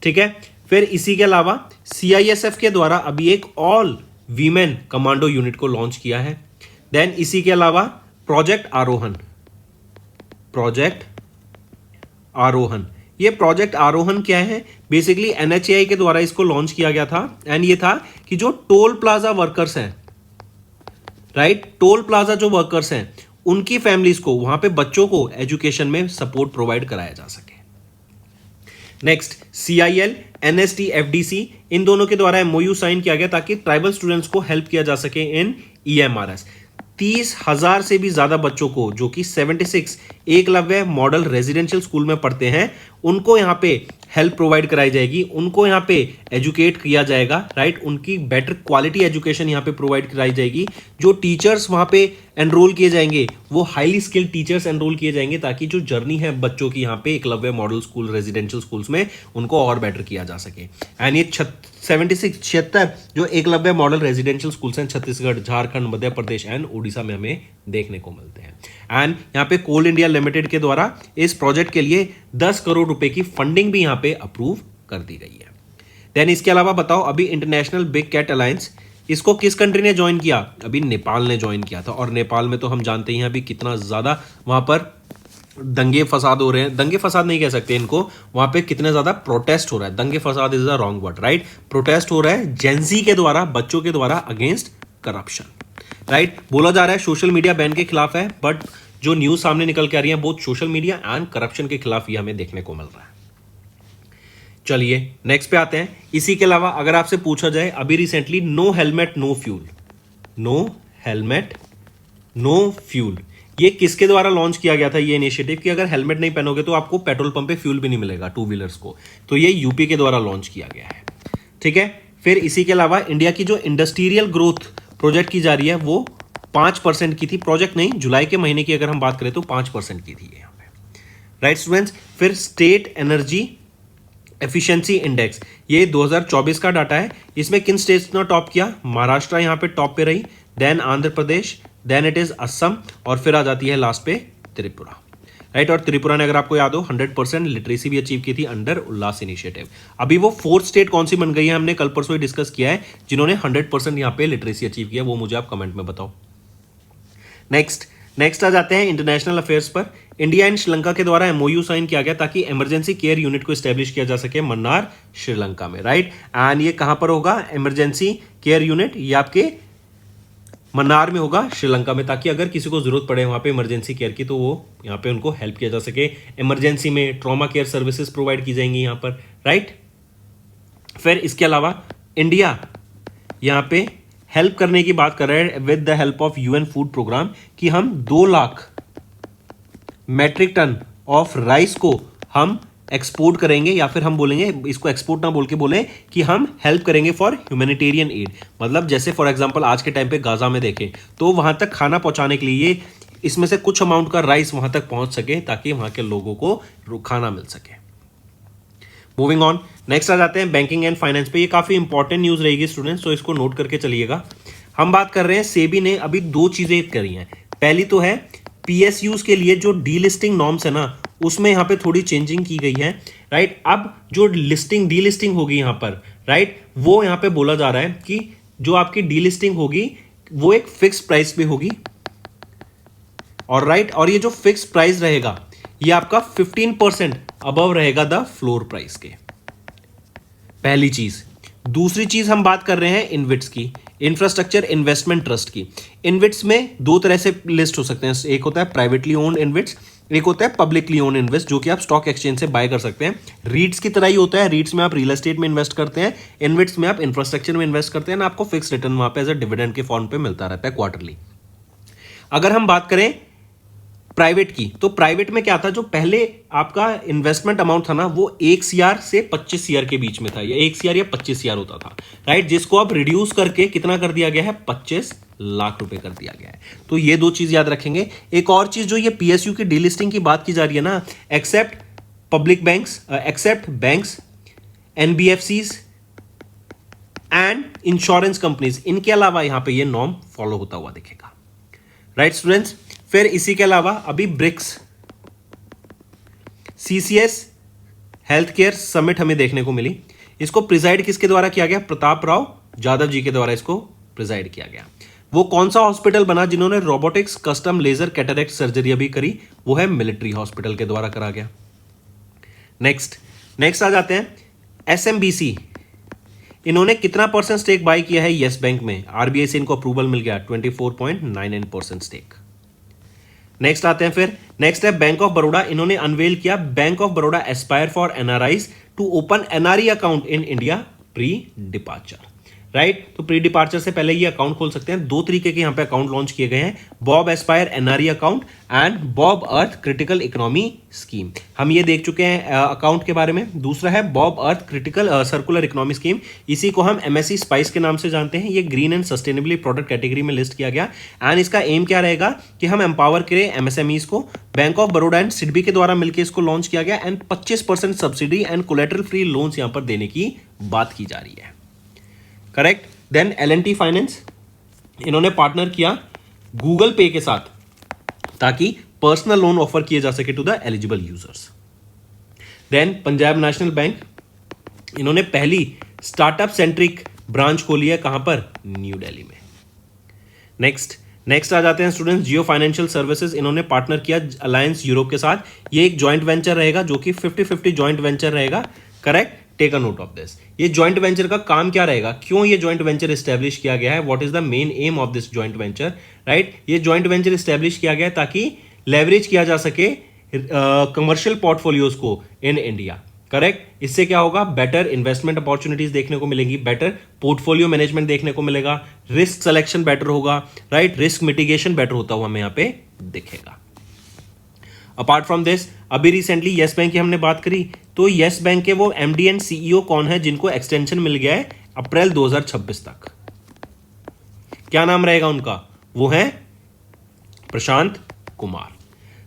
ठीक है। फिर इसी के अलावा CISF के द्वारा अभी एक ऑल वीमेन कमांडो यूनिट को लॉन्च किया है। देन इसी के अलावा प्रोजेक्ट आरोहन, ये प्रोजेक्ट आरोहन क्या है, बेसिकली NHAI के द्वारा इसको लॉन्च किया गया था, एंड ये था कि जो टोल प्लाजा वर्कर्स हैं, राइट, टोल प्लाजा जो वर्कर्स हैं, उनकी फैमिलीज को, वहां पे बच्चों को एजुकेशन में सपोर्ट प्रोवाइड कराया जा सके। नेक्स्ट CIL NST FDC, इन दोनों के द्वारा MOU साइन किया गया ताकि ट्राइबल स्टूडेंट्स को हेल्प किया जा सके इन EMRS। 30,000 से भी ज्यादा बच्चों को, जो कि 76 एकलव्य मॉडल रेजिडेंशियल स्कूल में पढ़ते हैं, उनको यहाँ पे हेल्प प्रोवाइड कराई जाएगी, उनको यहाँ पे एजुकेट किया जाएगा, राइट, उनकी बेटर क्वालिटी एजुकेशन यहाँ पे प्रोवाइड कराई जाएगी। जो टीचर्स वहाँ पे एनरोल किए जाएंगे वो हाईली स्किल्ड टीचर्स एनरोल किए जाएंगे, ताकि जो जर्नी है बच्चों की यहाँ पे Eklavya model school residential schools में, उनको और बेटर किया जा सके। एंड ये 76 जो एकलव्य मॉडल रेजिडेंशियल स्कूल्स हैं छत्तीसगढ़, झारखंड, मध्य प्रदेश एंड उड़ीसा में हमें देखने को मिलते हैं। एंड यहाँ पे कोल इंडिया लिमिटेड के द्वारा इस प्रोजेक्ट के लिए 10 करोड़ रुपए की फंडिंग भी यहाँ पे अप्रूव कर दी गई है। देन इसके अलावा बताओ, अभी इंटरनेशनल बिग कैट अलायंस, इसको किस कंट्री ने ज्वाइन किया, अभी नेपाल ने ज्वाइन किया था, और नेपाल में तो हम जानते ही हैं अभी कितना ज्यादा वहां पर दंगे फसाद हो रहे हैं, दंगे फसाद नहीं कह सकते इनको, वहां पे कितने ज्यादा प्रोटेस्ट हो रहा है, दंगे फसाद is the wrong word, right, protest हो रहा है जेंजी के द्वारा, बच्चों के द्वारा अगेंस्ट करप्शन, राइट। बोला जा रहा है सोशल मीडिया बैन के खिलाफ है, बट जो न्यूज सामने निकल के आ रही है बहुत सोशल मीडिया एंड करप्शन के खिलाफ ये हमें देखने को मिल रहा है। चलिए नेक्स्ट पे आते हैं। इसी के अलावा अगर आपसे पूछा जाए, अभी recently no helmet no fuel, no helmet no fuel, ये किसके द्वारा लॉन्च किया गया था ये इनिशिएटिव, कि अगर हेलमेट नहीं पहनोगे तो आपको पेट्रोल पंप पे फ्यूल भी नहीं मिलेगा टू व्हीलर्स को, तो ये यूपी के द्वारा लॉन्च किया गया है, ठीक है। फिर इसी के अलावा इंडिया की जो इंडस्ट्रियल ग्रोथ प्रोजेक्ट की जा रही है वो 5% की थी, प्रोजेक्ट नहीं, जुलाई के महीने की अगर हम बात करें तो 5% की थी यहाँ पे, राइट स्टूडेंट्स। फिर स्टेट एनर्जी एफिशिएंसी इंडेक्स, ये 2024 का डाटा है, इसमें किन स्टेट्स ने टॉप किया, महाराष्ट्र यहाँ पे टॉप पे रही, then Andhra Pradesh, then it is Assam, और फिर आ जाती है लास्ट पे त्रिपुरा, राइट। और त्रिपुरा ने अगर आपको याद हो 100% लिटरेसी भी अचीव की थी अंडर उल्लास इनिशिएटिव। अभी वो फोर्थ स्टेट कौन सी बन गई है, हमने कल परसों ही डिस्कस किया है, जिन्होंने 100% यहाँ पे लिटरेसी अचीव किया, वो मुझे आप कमेंट में बताओ। नेक्स्ट आ जाते हैं इंटरनेशनल अफेयर्स पर। इंडिया एंड श्रीलंका के द्वारा एमओयू साइन किया गया ताकि इमरजेंसी केयर यूनिट को एस्टेब्लिश किया जा सके मन्नार श्रीलंका में, राइट। एंड ये कहां पर होगा इमरजेंसी केयर यूनिट, ये आपके मन्नार में होगा श्रीलंका में, ताकि अगर किसी को जरूरत पड़े वहां पे इमरजेंसी केयर की तो वो यहाँ पे उनको हेल्प किया जा सके। इमरजेंसी में ट्रॉमा केयर सर्विसेज प्रोवाइड की जाएंगी यहाँ पर, राइट। फिर इसके अलावा इंडिया यहाँ पे हेल्प करने की बात कर रहे हैं with the help of UN food programme, कि हम 2 lakh metric ton of rice को हम एक्सपोर्ट करेंगे, या फिर हम बोलेंगे इसको एक्सपोर्ट ना बोल के बोले कि हम हेल्प करेंगे फॉर ह्यूमैनिटेरियन एड। मतलब जैसे फॉर एग्जांपल आज के टाइम पे गाजा में देखें तो वहां तक खाना पहुंचाने के लिए इसमें से कुछ अमाउंट का राइस वहां तक पहुंच सके ताकि वहां के लोगों को खाना मिल सके। मूविंग ऑन, नेक्स्ट आ जाते हैं बैंकिंग एंड फाइनेंस पे। ये काफी इंपॉर्टेंट न्यूज रहेगी स्टूडेंट्स, तो इसको नोट करके चलिएगा। हम बात कर रहे हैं सेबी ने अभी 2 चीजें करी हैं। पहली तो है पीएसयूज के लिए जो डीलिस्टिंग नॉर्म्स है ना, उसमें यहाँ पे थोड़ी चेंजिंग की गई है, राइट। अब जो डीलिस्टिंग होगी यहाँ पर, राइट, वो यहाँ पे बोला जा रहा है कि जो आपकी डीलिस्टिंग होगी वो एक फिक्स प्राइस पे होगी, और राइट, और ये जो फिक्स प्राइस रहेगा ये आपका 15% अबव रहेगा द फ्लोर प्राइस के। पहली चीज। दूसरी चीज हम बात कर रहे हैं इनविट्स की, इंफ्रास्ट्रक्चर इन्वेस्टमेंट ट्रस्ट की। इनविट्स में 2 तरह से लिस्ट हो सकते हैं, एक होता है प्राइवेटली ओन्ड इनविट्स, एक होता है पब्लिकली ओन्ड इन्वेस्ट, जो कि आप स्टॉक एक्सचेंज से बाय कर सकते हैं। रीट्स की तरह ही होता है, रीट्स में आप रियल एस्टेट में इन्वेस्ट करते हैं, इनविट्स में आप इंफ्रास्ट्रक्चर में इन्वेस्ट करते हैं ना, आपको फिक्स रिटर्न वहां पे एज अ डिविडेंड के फॉर्म पे मिलता रहता है क्वार्टरली। अगर हम बात करें प्राइवेट की, तो प्राइवेट में क्या था, जो पहले आपका इन्वेस्टमेंट अमाउंट था ना वो 1 CR से 25 CR के बीच में था, या 1 CR या 25 CR होता था, राइट, जिसको अब रिड्यूस करके कितना कर दिया गया है, 25 लाख रुपए कर दिया गया है। तो ये 2 चीज याद रखेंगे। एक और चीज, जो ये पीएसयू की डीलिस्टिंग की बात की जा रही है ना, except public banks, except banks, NBFCs and insurance companies, इनके अलावा यहां पे ये नॉर्म फॉलो होता हुआ दिखेगा, राइट स्टूडेंट्स। फिर इसी के अलावा अभी BRICS CCS health care summit हमें देखने को मिली। इसको प्रिजाइड किसके द्वारा किया गया, प्रताप राव जाधव जी के द्वारा इसको प्रिजाइड किया गया। वो कौन सा हॉस्पिटल बना जिन्होंने robotics custom laser cataract surgery अभी करी, वो है मिलिट्री हॉस्पिटल के द्वारा करा गया। नेक्स्ट आ जाते हैं एसएमबीसी, इन्होंने कितना % स्टेक बाय किया है यस बैंक में, आरबीआई से इनको अप्रूवल मिल गया 24.99% स्टेक। नेक्स्ट आते हैं, फिर नेक्स्ट है बैंक ऑफ बड़ौदा, इन्होंने अनवेल किया bank of Baroda aspire for NRIs to open NRE account in India pre departure, right. तो प्री डिपार्चर से पहले ये अकाउंट खोल सकते हैं। 2 तरीके के यहां पे अकाउंट लॉन्च किए गए हैं, Bob Aspire NRE account and Bob earth critical economy scheme. हम ये देख चुके हैं अकाउंट के बारे में। दूसरा है बॉब अर्थ क्रिटिकल सर्कुलर इकोनॉमी स्कीम, इसी को हम एमएससी स्पाइस के नाम से जानते हैं। ये green and sustainably product category में लिस्ट किया गया, एंड इसका एम क्या रहेगा कि हम एम्पावर करें एमएसएमईज को। Bank of Baroda and SIDBI के द्वारा मिलकर इसको लॉन्च किया गया, and 25% subsidy and collateral free loans यहां पर देने की बात की जा रही है, करेक्ट। देन एल&टी फाइनेंस, इन्होंने पार्टनर किया गूगल पे के साथ ताकि पर्सनल लोन ऑफर किए जा सके to the eligible users. Then Punjab National Bank, इन्होंने पहली स्टार्टअप सेंट्रिक ब्रांच खोली है, कहां पर, न्यू दिल्ली में। नेक्स्ट आ जाते हैं स्टूडेंट्स जियो फाइनेंशियल सर्विसेज, इन्होंने पार्टनर किया अलायंस यूरोप के साथ। ये एक जॉइंट वेंचर रहेगा जो कि 50-50 जॉइंट वेंचर रहेगा, correct. Take a note of this. ये जॉइंट वेंचर का काम क्या रहेगा, क्यों ये जॉइंट वेंचर एस्टेब्लिश किया गया है, what is the main M of this joint venture, right. ये जॉइंट वेंचर एस्टेब्लिश किया गया है ताकि लेवरेज किया जा सके कमर्शियल पोर्टफोलियोज को इन इंडिया, करेक्ट। इससे क्या होगा, बेटर इन्वेस्टमेंट अपॉर्चुनिटीज देखने को मिलेंगी, बेटर पोर्टफोलियो मैनेजमेंट देखने को मिलेगा, रिस्क सिलेक्शन बेटर होगा, राइट, रिस्क मिटिगेशन बेटर होता हुआ हमें यहाँ पे दिखेगा। अपार्ट फ्रॉम दिस, अभी रिसेंटली येस बैंक की हमने बात करी, तो येस बैंक के वो एमडी एंड सीईओ कौन है जिनको एक्सटेंशन मिल गया है अप्रैल 2026 तक। क्या नाम रहेगा उनका, वो है प्रशांत कुमार।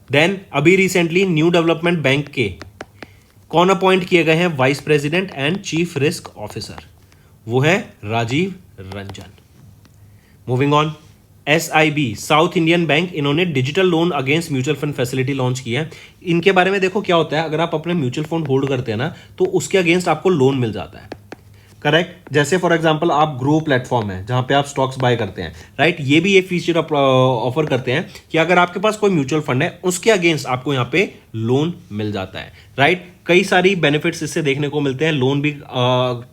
देन अभी रिसेंटली न्यू डेवलपमेंट बैंक के कौन अपॉइंट किए गए हैं vice president and chief risk officer, वो है Rajiv Ranjan. Moving on, SIB South Indian Bank, इन्होंने digital loan against mutual fund facility launch की है। इनके बारे में देखो क्या होता है, अगर आप अपने म्यूचुअल फंड होल्ड करते हैं ना तो उसके अगेंस्ट आपको लोन मिल जाता है। करेक्ट। जैसे फॉर एग्जांपल आप ग्रो प्लेटफॉर्म है जहां पे आप स्टॉक्स बाय करते हैं, राइट, ये भी एक फीचर ऑफर करते हैं कि अगर आपके पास कोई म्यूचुअल फंड है उसके अगेंस्ट आपको यहां पे लोन मिल जाता है, राइट। कई सारी बेनिफिट्स इससे देखने को मिलते हैं, लोन भी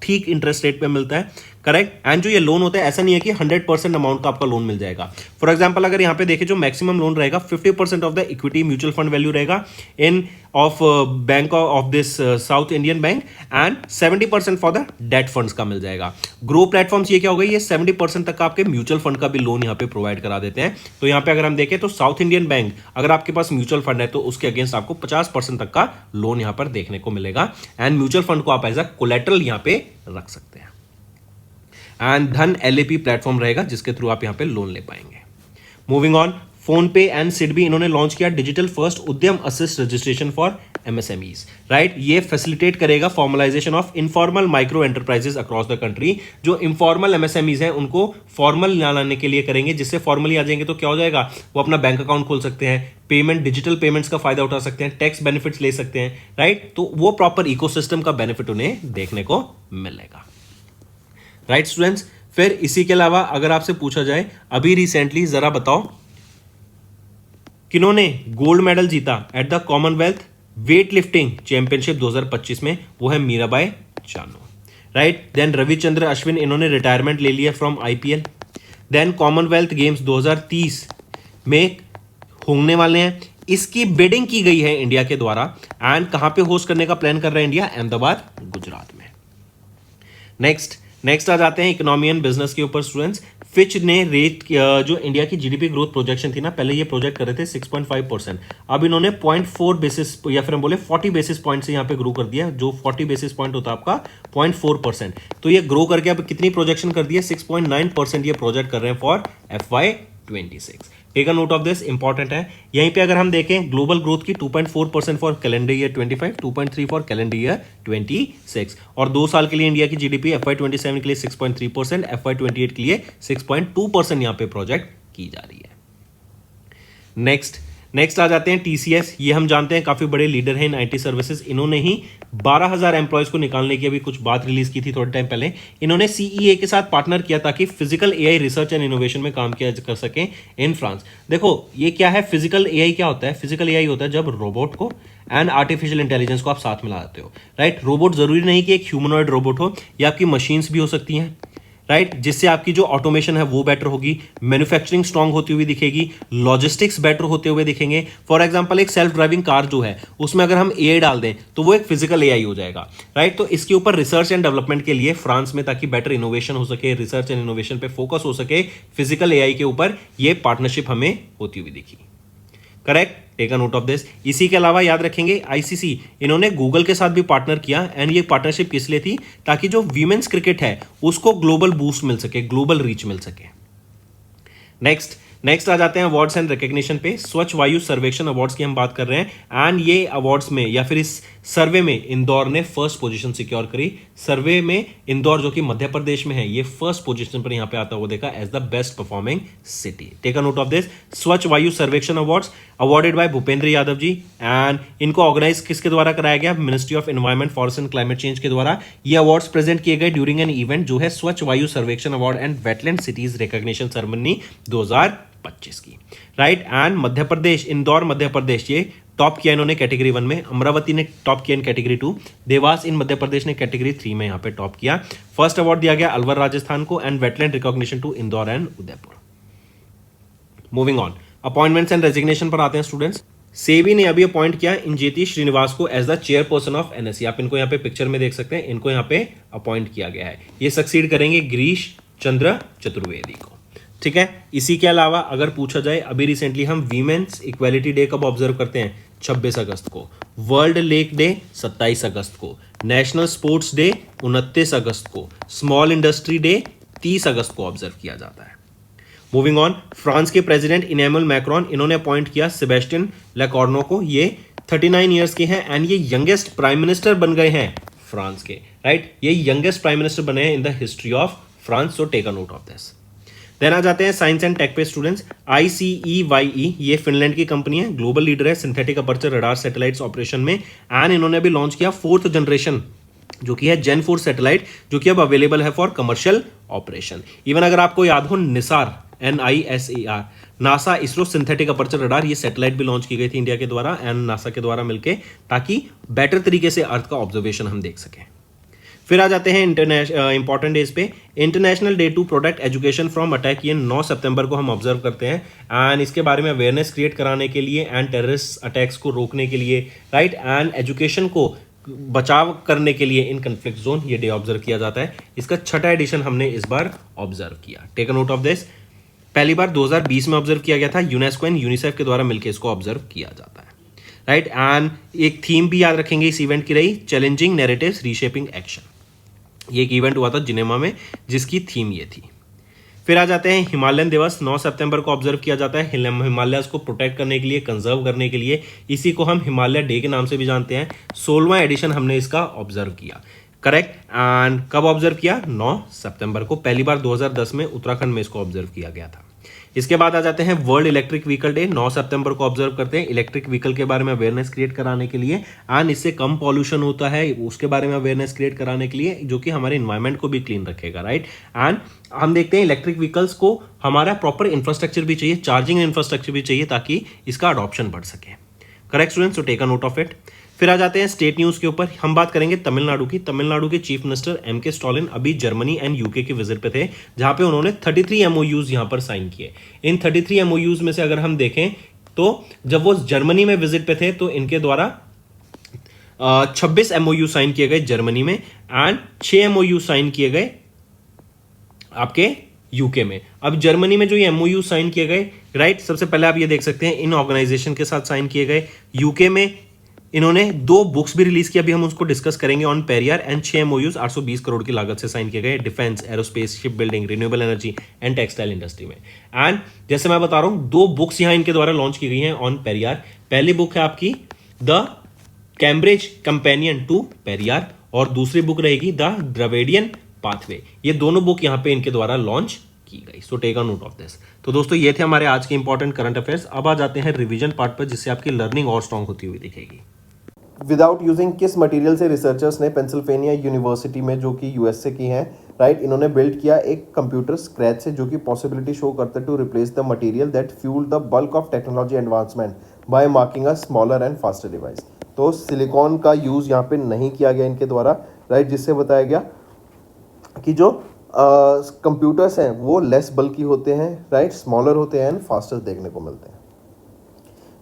ठीक इंटरेस्ट रेट पे मिलता है, करेक्ट। एंड जो ये लोन होता है ऐसा नहीं है कि 100% अमाउंट का आपका लोन मिल जाएगा। फॉर एग्जांपल अगर यहां पे देखें जो मैक्सिमम लोन रहेगा 50% of the equity mutual fund value रहेगा in of bank of this South Indian Bank, and 70% for the debt funds का मिल जाएगा। ग्रो प्लेटफॉर्म्स ये क्या हो गई, ये 70% तक का आपके म्यूचुअल फंड का भी लोन यहाँ पे प्रोवाइड करा देते हैं। तो यहाँ पे अगर हम देखें तो साउथ इंडियन बैंक, अगर आपके पास म्यूचुअल फंड है तो उसके अगेंस्ट आपको 50% तक का लोन यहाँ पर देखने को मिलेगा, एंड म्यूचुअल फंड को आप एज अ कोलेटरल यहाँ पे रख सकते हैं। एंड धन LAP प्लेटफॉर्म रहेगा जिसके थ्रू आप यहां पे लोन ले पाएंगे। मूविंग ऑन, फोन पे एंड सिडबी इन्होंने लॉन्च किया डिजिटल फर्स्ट उद्यम assist registration for MSMEs, right. ये फैसिलिटेट करेगा formalisation of informal micro enterprises across the country. जो इनफॉर्मल MSMEs हैं उनको फॉर्मल लाने के लिए करेंगे, जिससे फॉर्मली आ जाएंगे तो क्या हो जाएगा, वो अपना बैंक अकाउंट खोल सकते हैं, पेमेंट डिजिटल पेमेंट्स का फायदा उठा सकते हैं, टैक्स बेनिफिट्स ले सकते हैं, राइट। तो वो प्रॉपर इकोसिस्टम का बेनिफिट उन्हें देखने को मिलेगा, राइट स्टूडेंट्स। फिर इसी के अलावा अगर आपसे पूछा जाए अभी रिसेंटली जरा बताओ किन्होंने गोल्ड मेडल जीता at the Commonwealth weight lifting championship 2025 में, वो है मीराबाई चानू, राइट। देन रविचंद्र अश्विन, इन्होंने रिटायरमेंट ले लिया from IPL। Then Commonwealth Games 2030 में होने वाले हैं, इसकी बिडिंग की गई है इंडिया के द्वारा, एंड कहां पे होस्ट करने का प्लान कर रहा है इंडिया, अहमदाबाद गुजरात में। नेक्स्ट आ जाते हैं इकोनॉमी एंड बिजनेस के ऊपर स्टूडेंट्स। फिच ने रेट जो इंडिया की GDP ग्रोथ प्रोजेक्शन थी ना, पहले ये प्रोजेक्ट कर रहे थे 6.5%, अब इन्होंने 0.4 बेसिस या फिर हम बोले 40 बेसिस पॉइंट से यहाँ पे ग्रो कर दिया। जो 40 बेसिस पॉइंट होता है आपका 0.4%, तो ये ग्रो करके अब कितनी प्रोजेक्शन कर दी है, 6.9% ये प्रोजेक्ट कर रहे हैं for FY26। Take a note of this, important है। यहीं पे अगर हम देखें ग्लोबल ग्रोथ की 2.4% for calendar year 25, 2.3 for calendar year 26, और 2 साल के लिए इंडिया की GDP FY27 के लिए 6.3%, FY28 के लिए 6.2% यहां पे प्रोजेक्ट की जा रही है। नेक्स्ट आ जाते हैं TCS। ये हम जानते हैं काफी बड़े लीडर हैं इन IT सर्विसेज। इन्होंने ही 12,000 एम्प्लॉयज को निकालने की अभी कुछ बात रिलीज की थी थोड़े टाइम पहले। इन्होंने CEA के साथ पार्टनर किया ताकि physical AI research and innovation में काम किया कर सकें इन फ्रांस। देखो ये क्या है, फिजिकल AI क्या होता है, फिजिकल AI होता है जब रोबोट को एंड आर्टिफिशियल इंटेलिजेंस को आप साथ में लाते हो, राइट। रोबोट जरूरी नहीं कि एक ह्यूमनॉइड रोबोट हो, या आपकी मशीन्स भी हो सकती हैं, राइट, जिससे आपकी जो ऑटोमेशन है वो बेटर होगी, मैन्युफैक्चरिंग स्ट्रांग होती हुई दिखेगी, लॉजिस्टिक्स बेटर होते हुए दिखेंगे। फॉर एग्जांपल एक सेल्फ ड्राइविंग कार जो है उसमें अगर हम AI डाल दें तो वो एक फिजिकल AI हो जाएगा, राइट। तो इसके ऊपर रिसर्च एंड डेवलपमेंट के लिए फ्रांस में, ताकि बेटर इनोवेशन हो सके, रिसर्च एंड इनोवेशन पे फोकस हो सके फिजिकल AI के ऊपर, ये पार्टनरशिप हमें होती हुई दिखी, correct. Take a note of this. इसी के अलावा याद रखेंगे ICC, इन्होंने गूगल के साथ भी पार्टनर किया, एंड ये पार्टनरशिप किस लिए थी, ताकि जो वीमेंस क्रिकेट है उसको ग्लोबल बूस्ट मिल सके, ग्लोबल रीच मिल सके। नेक्स्ट आ जाते हैं अवार्ड्स एंड रिकग्निशन पे। स्वच्छ वायु सर्वेक्षण अवार्ड्स की हम बात कर रहे हैं, एंड ये अवार्ड्स में या फिर इस सर्वे में इंदौर ने फर्स्ट पोजीशन सिक्योर करी। सर्वे में इंदौर जो कि मध्य प्रदेश में है, ये फर्स्ट पोजीशन पर यहां पे आता हुआ देखा as the best performing city. Take a note of this. Swachh Vayu Sarvekshan awards awarded by Bhupender Yadav ji, and इनको ऑर्गेनाइज किसके द्वारा कराया गया, ministry of environment forest and climate change के द्वारा। ये अवार्ड्स प्रेजेंट किए गए ड्यूरिंग एन इवेंट जो है स्वच्छ वायु सर्वेक्षण award and wetland cities recognition ceremony 2025 की, राइट। एंड मध्य प्रदेश, इंदौर मध्य प्रदेश, ये टॉप किया इन्होंने कैटेगरी 1 में, अमरावती ने टॉप किया इन कैटेगरी 2, देवास इन मध्य प्रदेश ने कैटेगरी 3 में यहाँ पे टॉप किया। फर्स्ट अवार्ड दिया गया अलवर राजस्थान को, and wetland recognition to Indore and Udaipur. Moving on, appointments and resignation पर आते हैं स्टूडेंट्स। सेबी ने अभी अपॉइंट किया इंजेती श्रीनिवास को as the chairperson of NSE। आप इनको यहाँ पे पिक्चर में देख सकते हैं, इनको यहाँ पे अपॉइंट किया गया है। ये सक्सीड करेंगे गिरीश चंद्र चतुर्वेदी को, ठीक है। इसी के अलावा अगर पूछा जाए, अभी रिसेंटली हम वीमेंस इक्वालिटी डे कब ऑब्जर्व करते हैं, 26 अगस्त को, वर्ल्ड लेक डे 27 अगस्त को, नेशनल स्पोर्ट्स डे 29 अगस्त को, स्मॉल इंडस्ट्री डे 30 अगस्त को ऑब्जर्व किया जाता है। मूविंग ऑन, फ्रांस के प्रेसिडेंट इमैनुअल मैक्रोन, इन्होंने अपॉइंट किया सेबेस्टियन लेकॉर्नो को। ये 39 ईयर्स के हैं, एंड ये यंगेस्ट प्राइम मिनिस्टर बन गए हैं फ्रांस के, राइट। ये यंगेस्ट प्राइम मिनिस्टर बने हैं in the history of France, so take a note of this. Then आ जाते हैं साइंस एंड टेक पे स्टूडेंट्स। ICEYE ये फिनलैंड की कंपनी है, ग्लोबल लीडर है synthetic aperture radar satellites operation में, एंड इन्होंने अभी लॉन्च किया 4th जनरेशन जो कि है जेन 4 सैटेलाइट, जो कि अब अवेलेबल है फॉर कमर्शियल ऑपरेशन। इवन अगर आपको याद हो Nisar, NISAR, NASA ISRO synthetic aperture radar, ये सैटेलाइट भी लॉन्च की गई थी इंडिया के द्वारा एंड नासा के द्वारा मिलकर, ताकि बेटर तरीके से अर्थ का ऑब्जर्वेशन हम देख सकें। फिर आ जाते हैं इंपॉर्टेंट डेज पे। International day to protect education from attack, ये 9 सितंबर को हम ऑब्जर्व करते हैं, एंड इसके बारे में अवेयरनेस क्रिएट कराने के लिए एंड टेररिस्ट अटैक्स को रोकने के लिए, राइट, एंड एजुकेशन को बचाव करने के लिए इन कन्फ्लिक्ट जोन ये डे ऑब्जर्व किया जाता है। इसका 6ठा एडिशन हमने इस बार ऑब्जर्व किया। Take a note of this. पहली बार 2020 में ऑब्जर्व किया गया था, यूनेस्को एंड यूनिसेफ के द्वारा मिलकर इसको ऑब्जर्व किया जाता है, राइट। एंड एक थीम भी याद रखेंगे इस इवेंट की रही, चैलेंजिंग नैरेटिव्स रीशेपिंग एक्शन। ये एक इवेंट हुआ था जिनेवा में जिसकी थीम ये थी। फिर आ जाते हैं हिमालयन दिवस, 9 सितंबर को ऑब्जर्व किया जाता है हिमालयस को प्रोटेक्ट करने के लिए, कंजर्व करने के लिए। इसी को हम हिमालय डे के नाम से भी जानते हैं। 16वां एडिशन हमने इसका ऑब्जर्व किया, करेक्ट। एंड कब ऑब्जर्व किया? 9 सितंबर को। पहली बार 2010 में उत्तराखंड में इसको ऑब्जर्व किया गया था। इसके बाद आ जाते हैं वर्ल्ड इलेक्ट्रिक व्हीकल डे, 9 सितंबर को ऑब्जर्व करते हैं इलेक्ट्रिक व्हीकल के बारे में अवेयरनेस क्रिएट कराने के लिए, एंड इससे कम पॉल्यूशन होता है उसके बारे में अवेयरनेस क्रिएट कराने के लिए, जो कि हमारे इन्वायरमेंट को भी क्लीन रखेगा, राइट। एंड हम देखते हैं इलेक्ट्रिक व्हीकल्स को हमारा प्रॉपर इंफ्रास्ट्रक्चर भी चाहिए, चार्जिंग इंफ्रास्ट्रक्चर भी चाहिए, ताकि इसका अडॉप्शन बढ़ सके। Correct students, so take a note of it. फिर आ जाते हैं स्टेट न्यूज के ऊपर। हम बात करेंगे तमिलनाडु की। तमिलनाडु के चीफ मिनिस्टर MK स्टालिन अभी जर्मनी एंड यूके के विजिट पे थे, जहां पे उन्होंने 33 MOUs यहां पर साइन किए। इन 33 MOUs में से अगर हम देखें तो जब वो जर्मनी में विजिट पे थे तो इनके द्वारा 26 MOU साइन किए गए जर्मनी में, एंड 6 MOU साइन किए गए आपके यूके में। अब जर्मनी में जो ये MOU साइन किए गए, राइट, सबसे पहले आप ये देख सकते हैं इन ऑर्गेनाइजेशन के साथ साइन किए गए। यूके में इन्होंने 2 बुक्स भी रिलीज किया, अभी हम उसको डिस्कस करेंगे, on Periyar, and 6 MOUs 820 crore की लागत से साइन किए गए defence, aerospace, ship building, renewable energy and textile industry में। एंड जैसे मैं बता रहा हूं 2 बुक्स यहां इनके द्वारा लॉन्च की गई हैं ऑन पेरियार। पहली बुक है आपकी the Cambridge companion to Periyar, और दूसरी बुक रहेगी द द्रविडियन पाथवे। ये दोनों बुक यहां पे इनके द्वारा लॉन्च की गई। So take a note of this. तो दोस्तों ये थे हमारे आज के इंपॉर्टेंट करंट अफेयर्स। अब आ जाते हैं रिवीजन पार्ट पर, जिससे आपकी लर्निंग और स्ट्रांग होती हुई दिखेगी। विदाउट यूजिंग किस मटेरियल से रिसर्चर्स ने पेंसिल्वेनिया यूनिवर्सिटी में, जो कि यूएसए की हैं, राइट, इन्होंने बिल्ड किया एक कंप्यूटर स्क्रैच से, जो कि पॉसिबिलिटी शो करता है to replace the material that fuel the bulk of technology advancement by marking a smaller and faster device. तो सिलिकॉन का यूज़ यहाँ पे नहीं किया गया इनके द्वारा, राइट, जिससे बताया गया कि जो कंप्यूटर्स हैं वो लेस बल्कि होते हैं, राइट, स्मॉलर होते हैं एंड फास्टर देखने को मिलते हैं।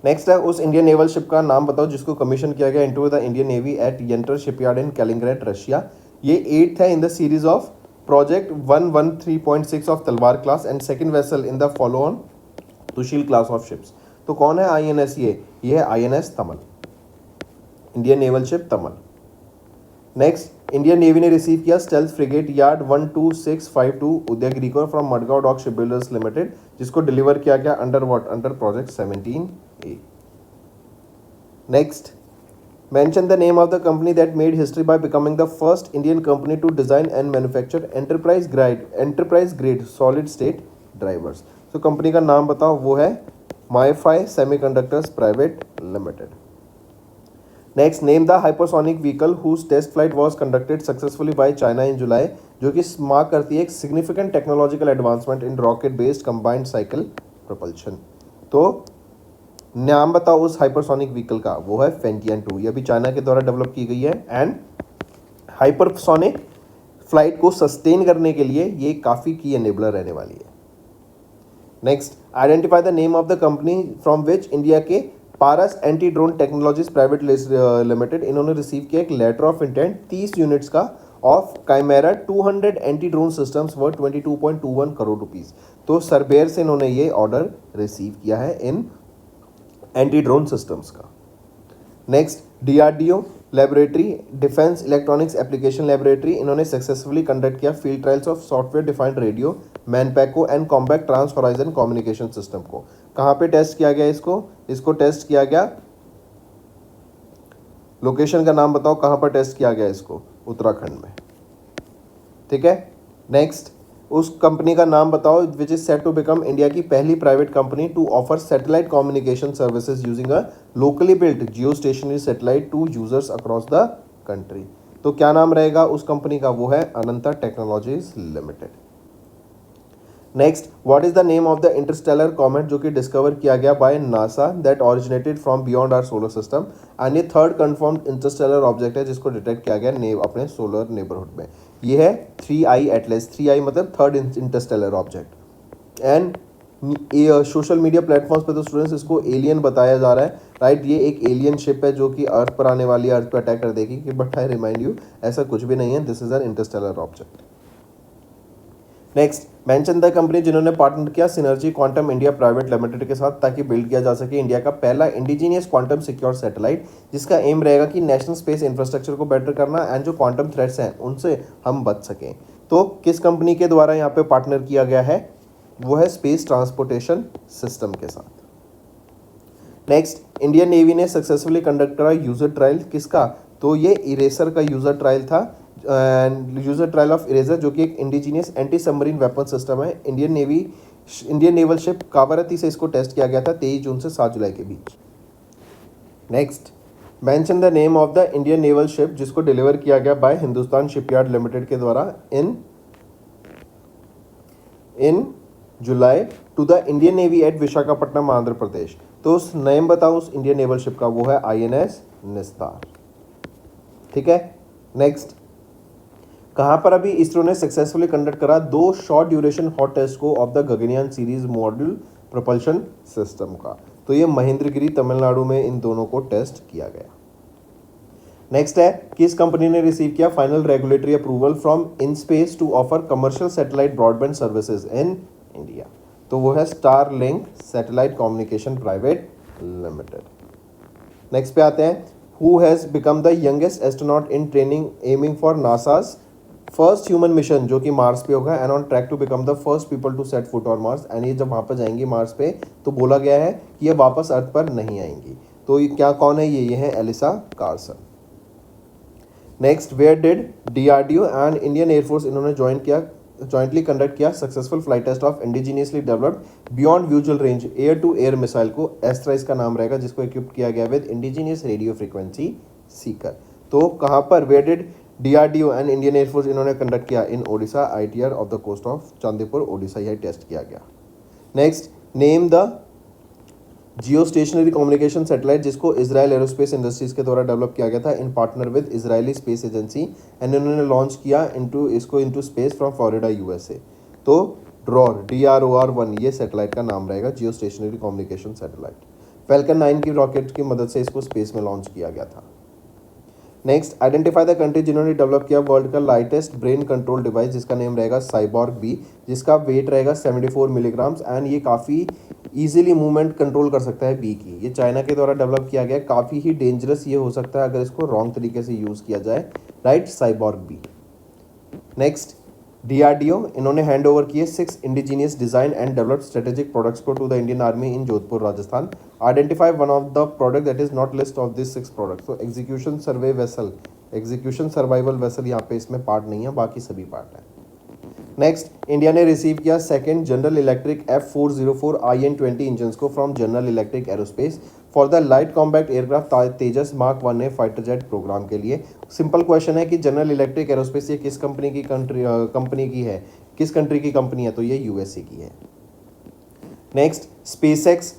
नेक्स्ट है, उस इंडियन नेवल शिप का नाम बताओ जिसको कमीशन किया गया into the Indian Navy at Yantar shipyard in Kaliningrad, Russia. ये 8th है in the series of project 113.6 of Talwar class and second vessel in the follow on Tushil class of ships. तो कौन है INS? ये है INS Tamal, Indian naval ship Tamal. Next, Indian Navy ने receive किया stealth frigate yard 12652 Udaygiri को from Mazagon dock ship builders limited, जिसको deliver किया गया under what? Under project 17A। Next, mention the name of the company that made history by becoming the first Indian company to design and manufacture enterprise grade solid state drivers। तो company का नाम बताओ, वो है MyFi Semiconductors Private Limited। Next, name the hypersonic vehicle whose test flight was conducted successfully by China in July, जो कि mark करती है एक significant technological advancement in rocket based combined cycle propulsion. तो नाम बताओ उस हाइपरसोनिक व्हीकल का, वो है फेंटियन 2। ये भी चाइना के द्वारा डेवलप की गई है एंड हाइपरसोनिक फ्लाइट को सस्टेन करने के लिए ये काफ़ी की एनेबलर रहने वाली है। Next, identify the name of the company from which India के Paras anti drone technologies private limited, इन्होंने रिसीव किया एक लेटर ऑफ इंटेंट 30 यूनिट्स का of Chimera 200 anti drone systems worth 22.21 crore rupees. तो सरबेर से इन्होंने ये ऑर्डर रिसीव किया है इन एंटी ड्रोन सिस्टम्स का। Next, DRDO laboratory defence electronics application laboratory, इन्होंने सक्सेसफुली कंडक्ट किया field trials of software defined radio मैनपैको and combat trans horizon communication system को। कहाँ पे टेस्ट किया गया इसको टेस्ट किया गया, लोकेशन का नाम बताओ कहाँ पर टेस्ट किया गया इसको? उत्तराखंड में, ठीक है। नेक्स्ट, उस कंपनी का नाम बताओ which is set to become India की पहली private company to offer satellite communication services using a locally built geostationary satellite to users across the country. तो क्या नाम रहेगा उस कंपनी का, वो है Ananth technologies limited. Next, what is the name of the interstellar comet जो कि डिस्कवर किया गया by NASA that originated from beyond our solar system, and ये थर्ड कंफर्म्ड इंटरस्टेलर ऑब्जेक्ट है जिसको डिटेक्ट किया गया अपने सोलर नेबरहुड में। ये है 3I एटलस। 3I मतलब third Interstellar object. And social media platforms पे तो स्टूडेंट्स इसको एलियन बताया जा रहा है, राइट। ये एक एलियन शिप है जो कि अर्थ पर आने वाली है, अर्थ पर अटैक कर देगी, बट आई रिमाइंड यू ऐसा कुछ भी नहीं है, this is an Interstellar object. Next, mention the company जिन्होंने पार्टनर किया synergy quantum India private limited के साथ ताकि बिल्ड किया जा सके इंडिया का पहला इंडिजीनियस क्वांटम सिक्योर सैटेलाइट, जिसका एम रहेगा कि नेशनल स्पेस इंफ्रास्ट्रक्चर को बेटर करना एंड जो क्वांटम थ्रेट्स हैं उनसे हम बच सकें। तो किस कंपनी के द्वारा यहाँ पे पार्टनर किया गया है, वो है स्पेस ट्रांसपोर्टेशन सिस्टम के साथ। नेक्स्ट, इंडियन नेवी ने सक्सेसफुली कंडक्ट करा यूजर ट्रायल किसका, तो ये इरेसर का यूजर ट्रायल था, यूजर ट्रायल ऑफ इरेजर जो कि एक indigenous anti submarine weapon system है। इंडियन नेवल शिप कावरती से इसको टेस्ट किया गया था 23 जून से 7 जुलाई के बीच। Next, mention the name of the Indian naval ship जिसको डिलीवर किया गया बाय हिंदुस्तान शिपयार्ड लिमिटेड के द्वारा in July to the Indian Navy at Visakhapatnam Andhra Pradesh. तो उस नेम बताओ उस इंडियन नेवल शिप का, वो है INS निस्तार। ठीक है। नेक्स्ट, कहाँ पर अभी इसरो ने सक्सेसफुली कंडक्ट करा 2 शॉर्ट ड्यूरेशन हॉट टेस्ट को of the Gaganyaan series module propulsion system का, तो ये महेंद्रगिरी तमिलनाडु में इन दोनों को टेस्ट किया गया। नेक्स्ट है, किस कंपनी ने रिसीव किया final regulatory approval from in space to offer commercial satellite broadband services in India, तो वो है Starlink satellite communication private limited. Next पे आते हैं, who has become the youngest astronaut in training aiming for NASA's first human mission जो कि Mars पे होगा and on track to become the first people to set foot on Mars, एंड ये जब वहाँ पर जाएंगी मार्स पे तो बोला गया है कि ये वापस अर्थ पर नहीं आएंगी। तो ये क्या कौन है, ये है Alyssa Carson. Next, where did DRDO and Indian air force इन्होंने जॉइंटली कंडक्ट किया successful flight test of indigenously developed beyond visual range air to air missile को, एस्ट्रा इसका नाम रहेगा, जिसको इक्विप किया गया with indigenous radio frequency seeker. तो कहाँ पर where did DRDO and Indian air force इन्होंने कंडक्ट किया, in Odisha ITR off the coast of Chandipur Odisha, यह टेस्ट किया गया। Next, name the Jio stationery communication satellite जिसको इजराइल एरोस्पेस इंडस्ट्रीज के द्वारा डेवलप किया गया था in partner with Israeli space agency, and इन्होंने लॉन्च किया into space from Florida USA। तो DROR-1 ये सैटेलाइट का नाम रहेगा, जियो स्टेशनरी कम्युनिकेशन सैटेलाइट। फैल्कन 9 की रॉकेट की मदद से इसको स्पेस में लॉन्च किया गया था। नेक्स्ट, आइडेंटिफाई द कंट्री जिन्होंने डेवलप किया वर्ल्ड का लाइटेस्ट ब्रेन कंट्रोल डिवाइस जिसका नेम रहेगा साइबॉर्ग B, जिसका वेट रहेगा 74 मिलीग्राम्स, एंड ये काफ़ी इजीली मूवमेंट कंट्रोल कर सकता है B की। ये चाइना के द्वारा डेवलप किया गया, काफ़ी ही डेंजरस ये हो सकता है अगर इसको रॉन्ग तरीके से यूज़ किया जाए, right, cyborg B। Next, DRDO इन्होंने हैंड ओवर किए 6 indigenous design and developed strategic products को to the Indian Army in Jodhpur Rajasthan. Identify one of the product that is not list of this 6 products. तो execution survival vessel यहाँ पे इसमें part नहीं है, बाकी सभी पार्ट है। नेक्स्ट, इंडिया ने रिसीव किया second General Electric F404 IN-20 engine को from General Electric aerospace for the light combat aircraft Tejas mark 1A fighter jet program के लिए। सिंपल क्वेश्चन है कि जनरल इलेक्ट्रिक एरोस्पेस ये किस कंपनी की है, किस कंट्री की कंपनी है, तो ये USA की है। नेक्स्ट, SpaceX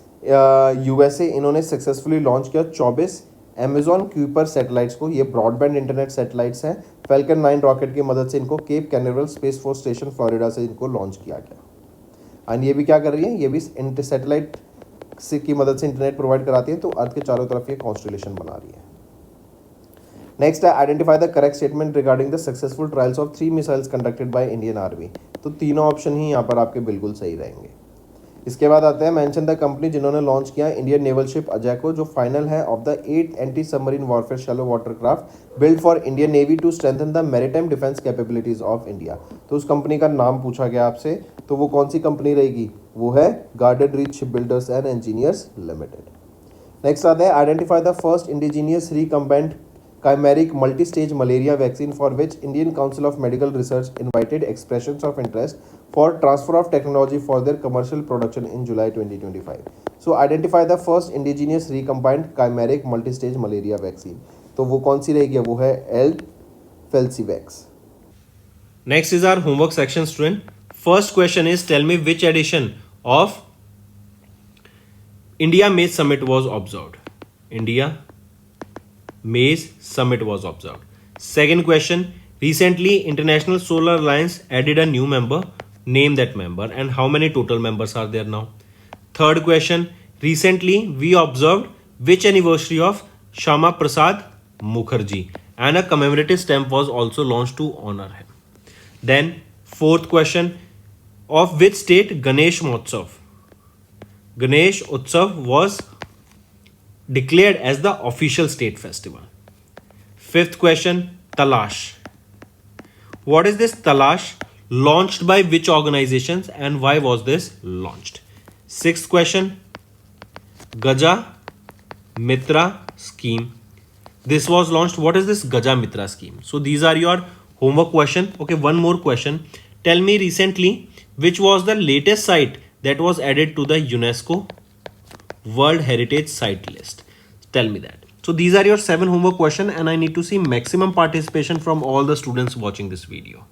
USA इन्होंने सक्सेसफुली लॉन्च किया 24 अमेजॉन क्यूपर सैटेलाइट्स को, ये ब्रॉडबैंड इंटरनेट सैटेलाइट्स हैं। फैल्कन 9 रॉकेट की मदद से इनको Cape Canaveral Space Force Station Florida से इनको लॉन्च किया गया। एंड ये भी क्या कर रही है, ये भी सैटेलाइट की मदद से इंटरनेट प्रोवाइड कराती है, तो अर्थ के चारों तरफ ये कॉन्स्टेलेशन बना रही है। नेक्स्ट है, identify the correct statement regarding the successful trials of 3 missiles conducted by Indian army. तो तीनों ऑप्शन ही यहाँ पर आपके बिल्कुल सही रहेंगे। इसके बाद आते हैं, मेंशन द कंपनी जिन्होंने लॉन्च किया इंडियन नेवल शिप अजय को, जो फाइनल है of the 8th anti submarine warfare shallow water craft build for Indian navy to strengthen the maritime defence capabilities of India. तो उस कंपनी का नाम पूछा गया आपसे, तो वो कौन सी कंपनी रहेगी, वो है garden reach ship builders and engineers limited. Next आता है, identify the first indigenous recumbent chimeric multi-stage malaria vaccine for which Indian Council of Medical Research invited expressions of interest for transfer of technology for their commercial production in July 2025. So identify the first indigenous recombined chimeric multistage malaria vaccine. तो वो कौन सी रहेगी? वो है Felcivax. Next is our homework section, student. First question is, tell me which edition of India Maize Summit was observed. India Maize Summit was observed. Second question, recently International Solar Alliance added a new member. Name that member and how many total members are there now. Third question, recently we observed which anniversary of Shama Prasad Mukherjee and a commemorative stamp was also launched to honor him. Then fourth question, of which state Ganesh Utsav was declared as the official state festival. Fifth question, Talash. What is this Talash? Launched by which organizations and why was this launched? Sixth question, Gaja Mitra scheme. This was launched. What is this Gaja Mitra scheme? So these are your homework question. Okay, one more question. Tell me recently which was the latest site that was added to the UNESCO World Heritage Site list. Tell me that. So these are your 7 homework questions and I need to see maximum participation from all the students watching this video.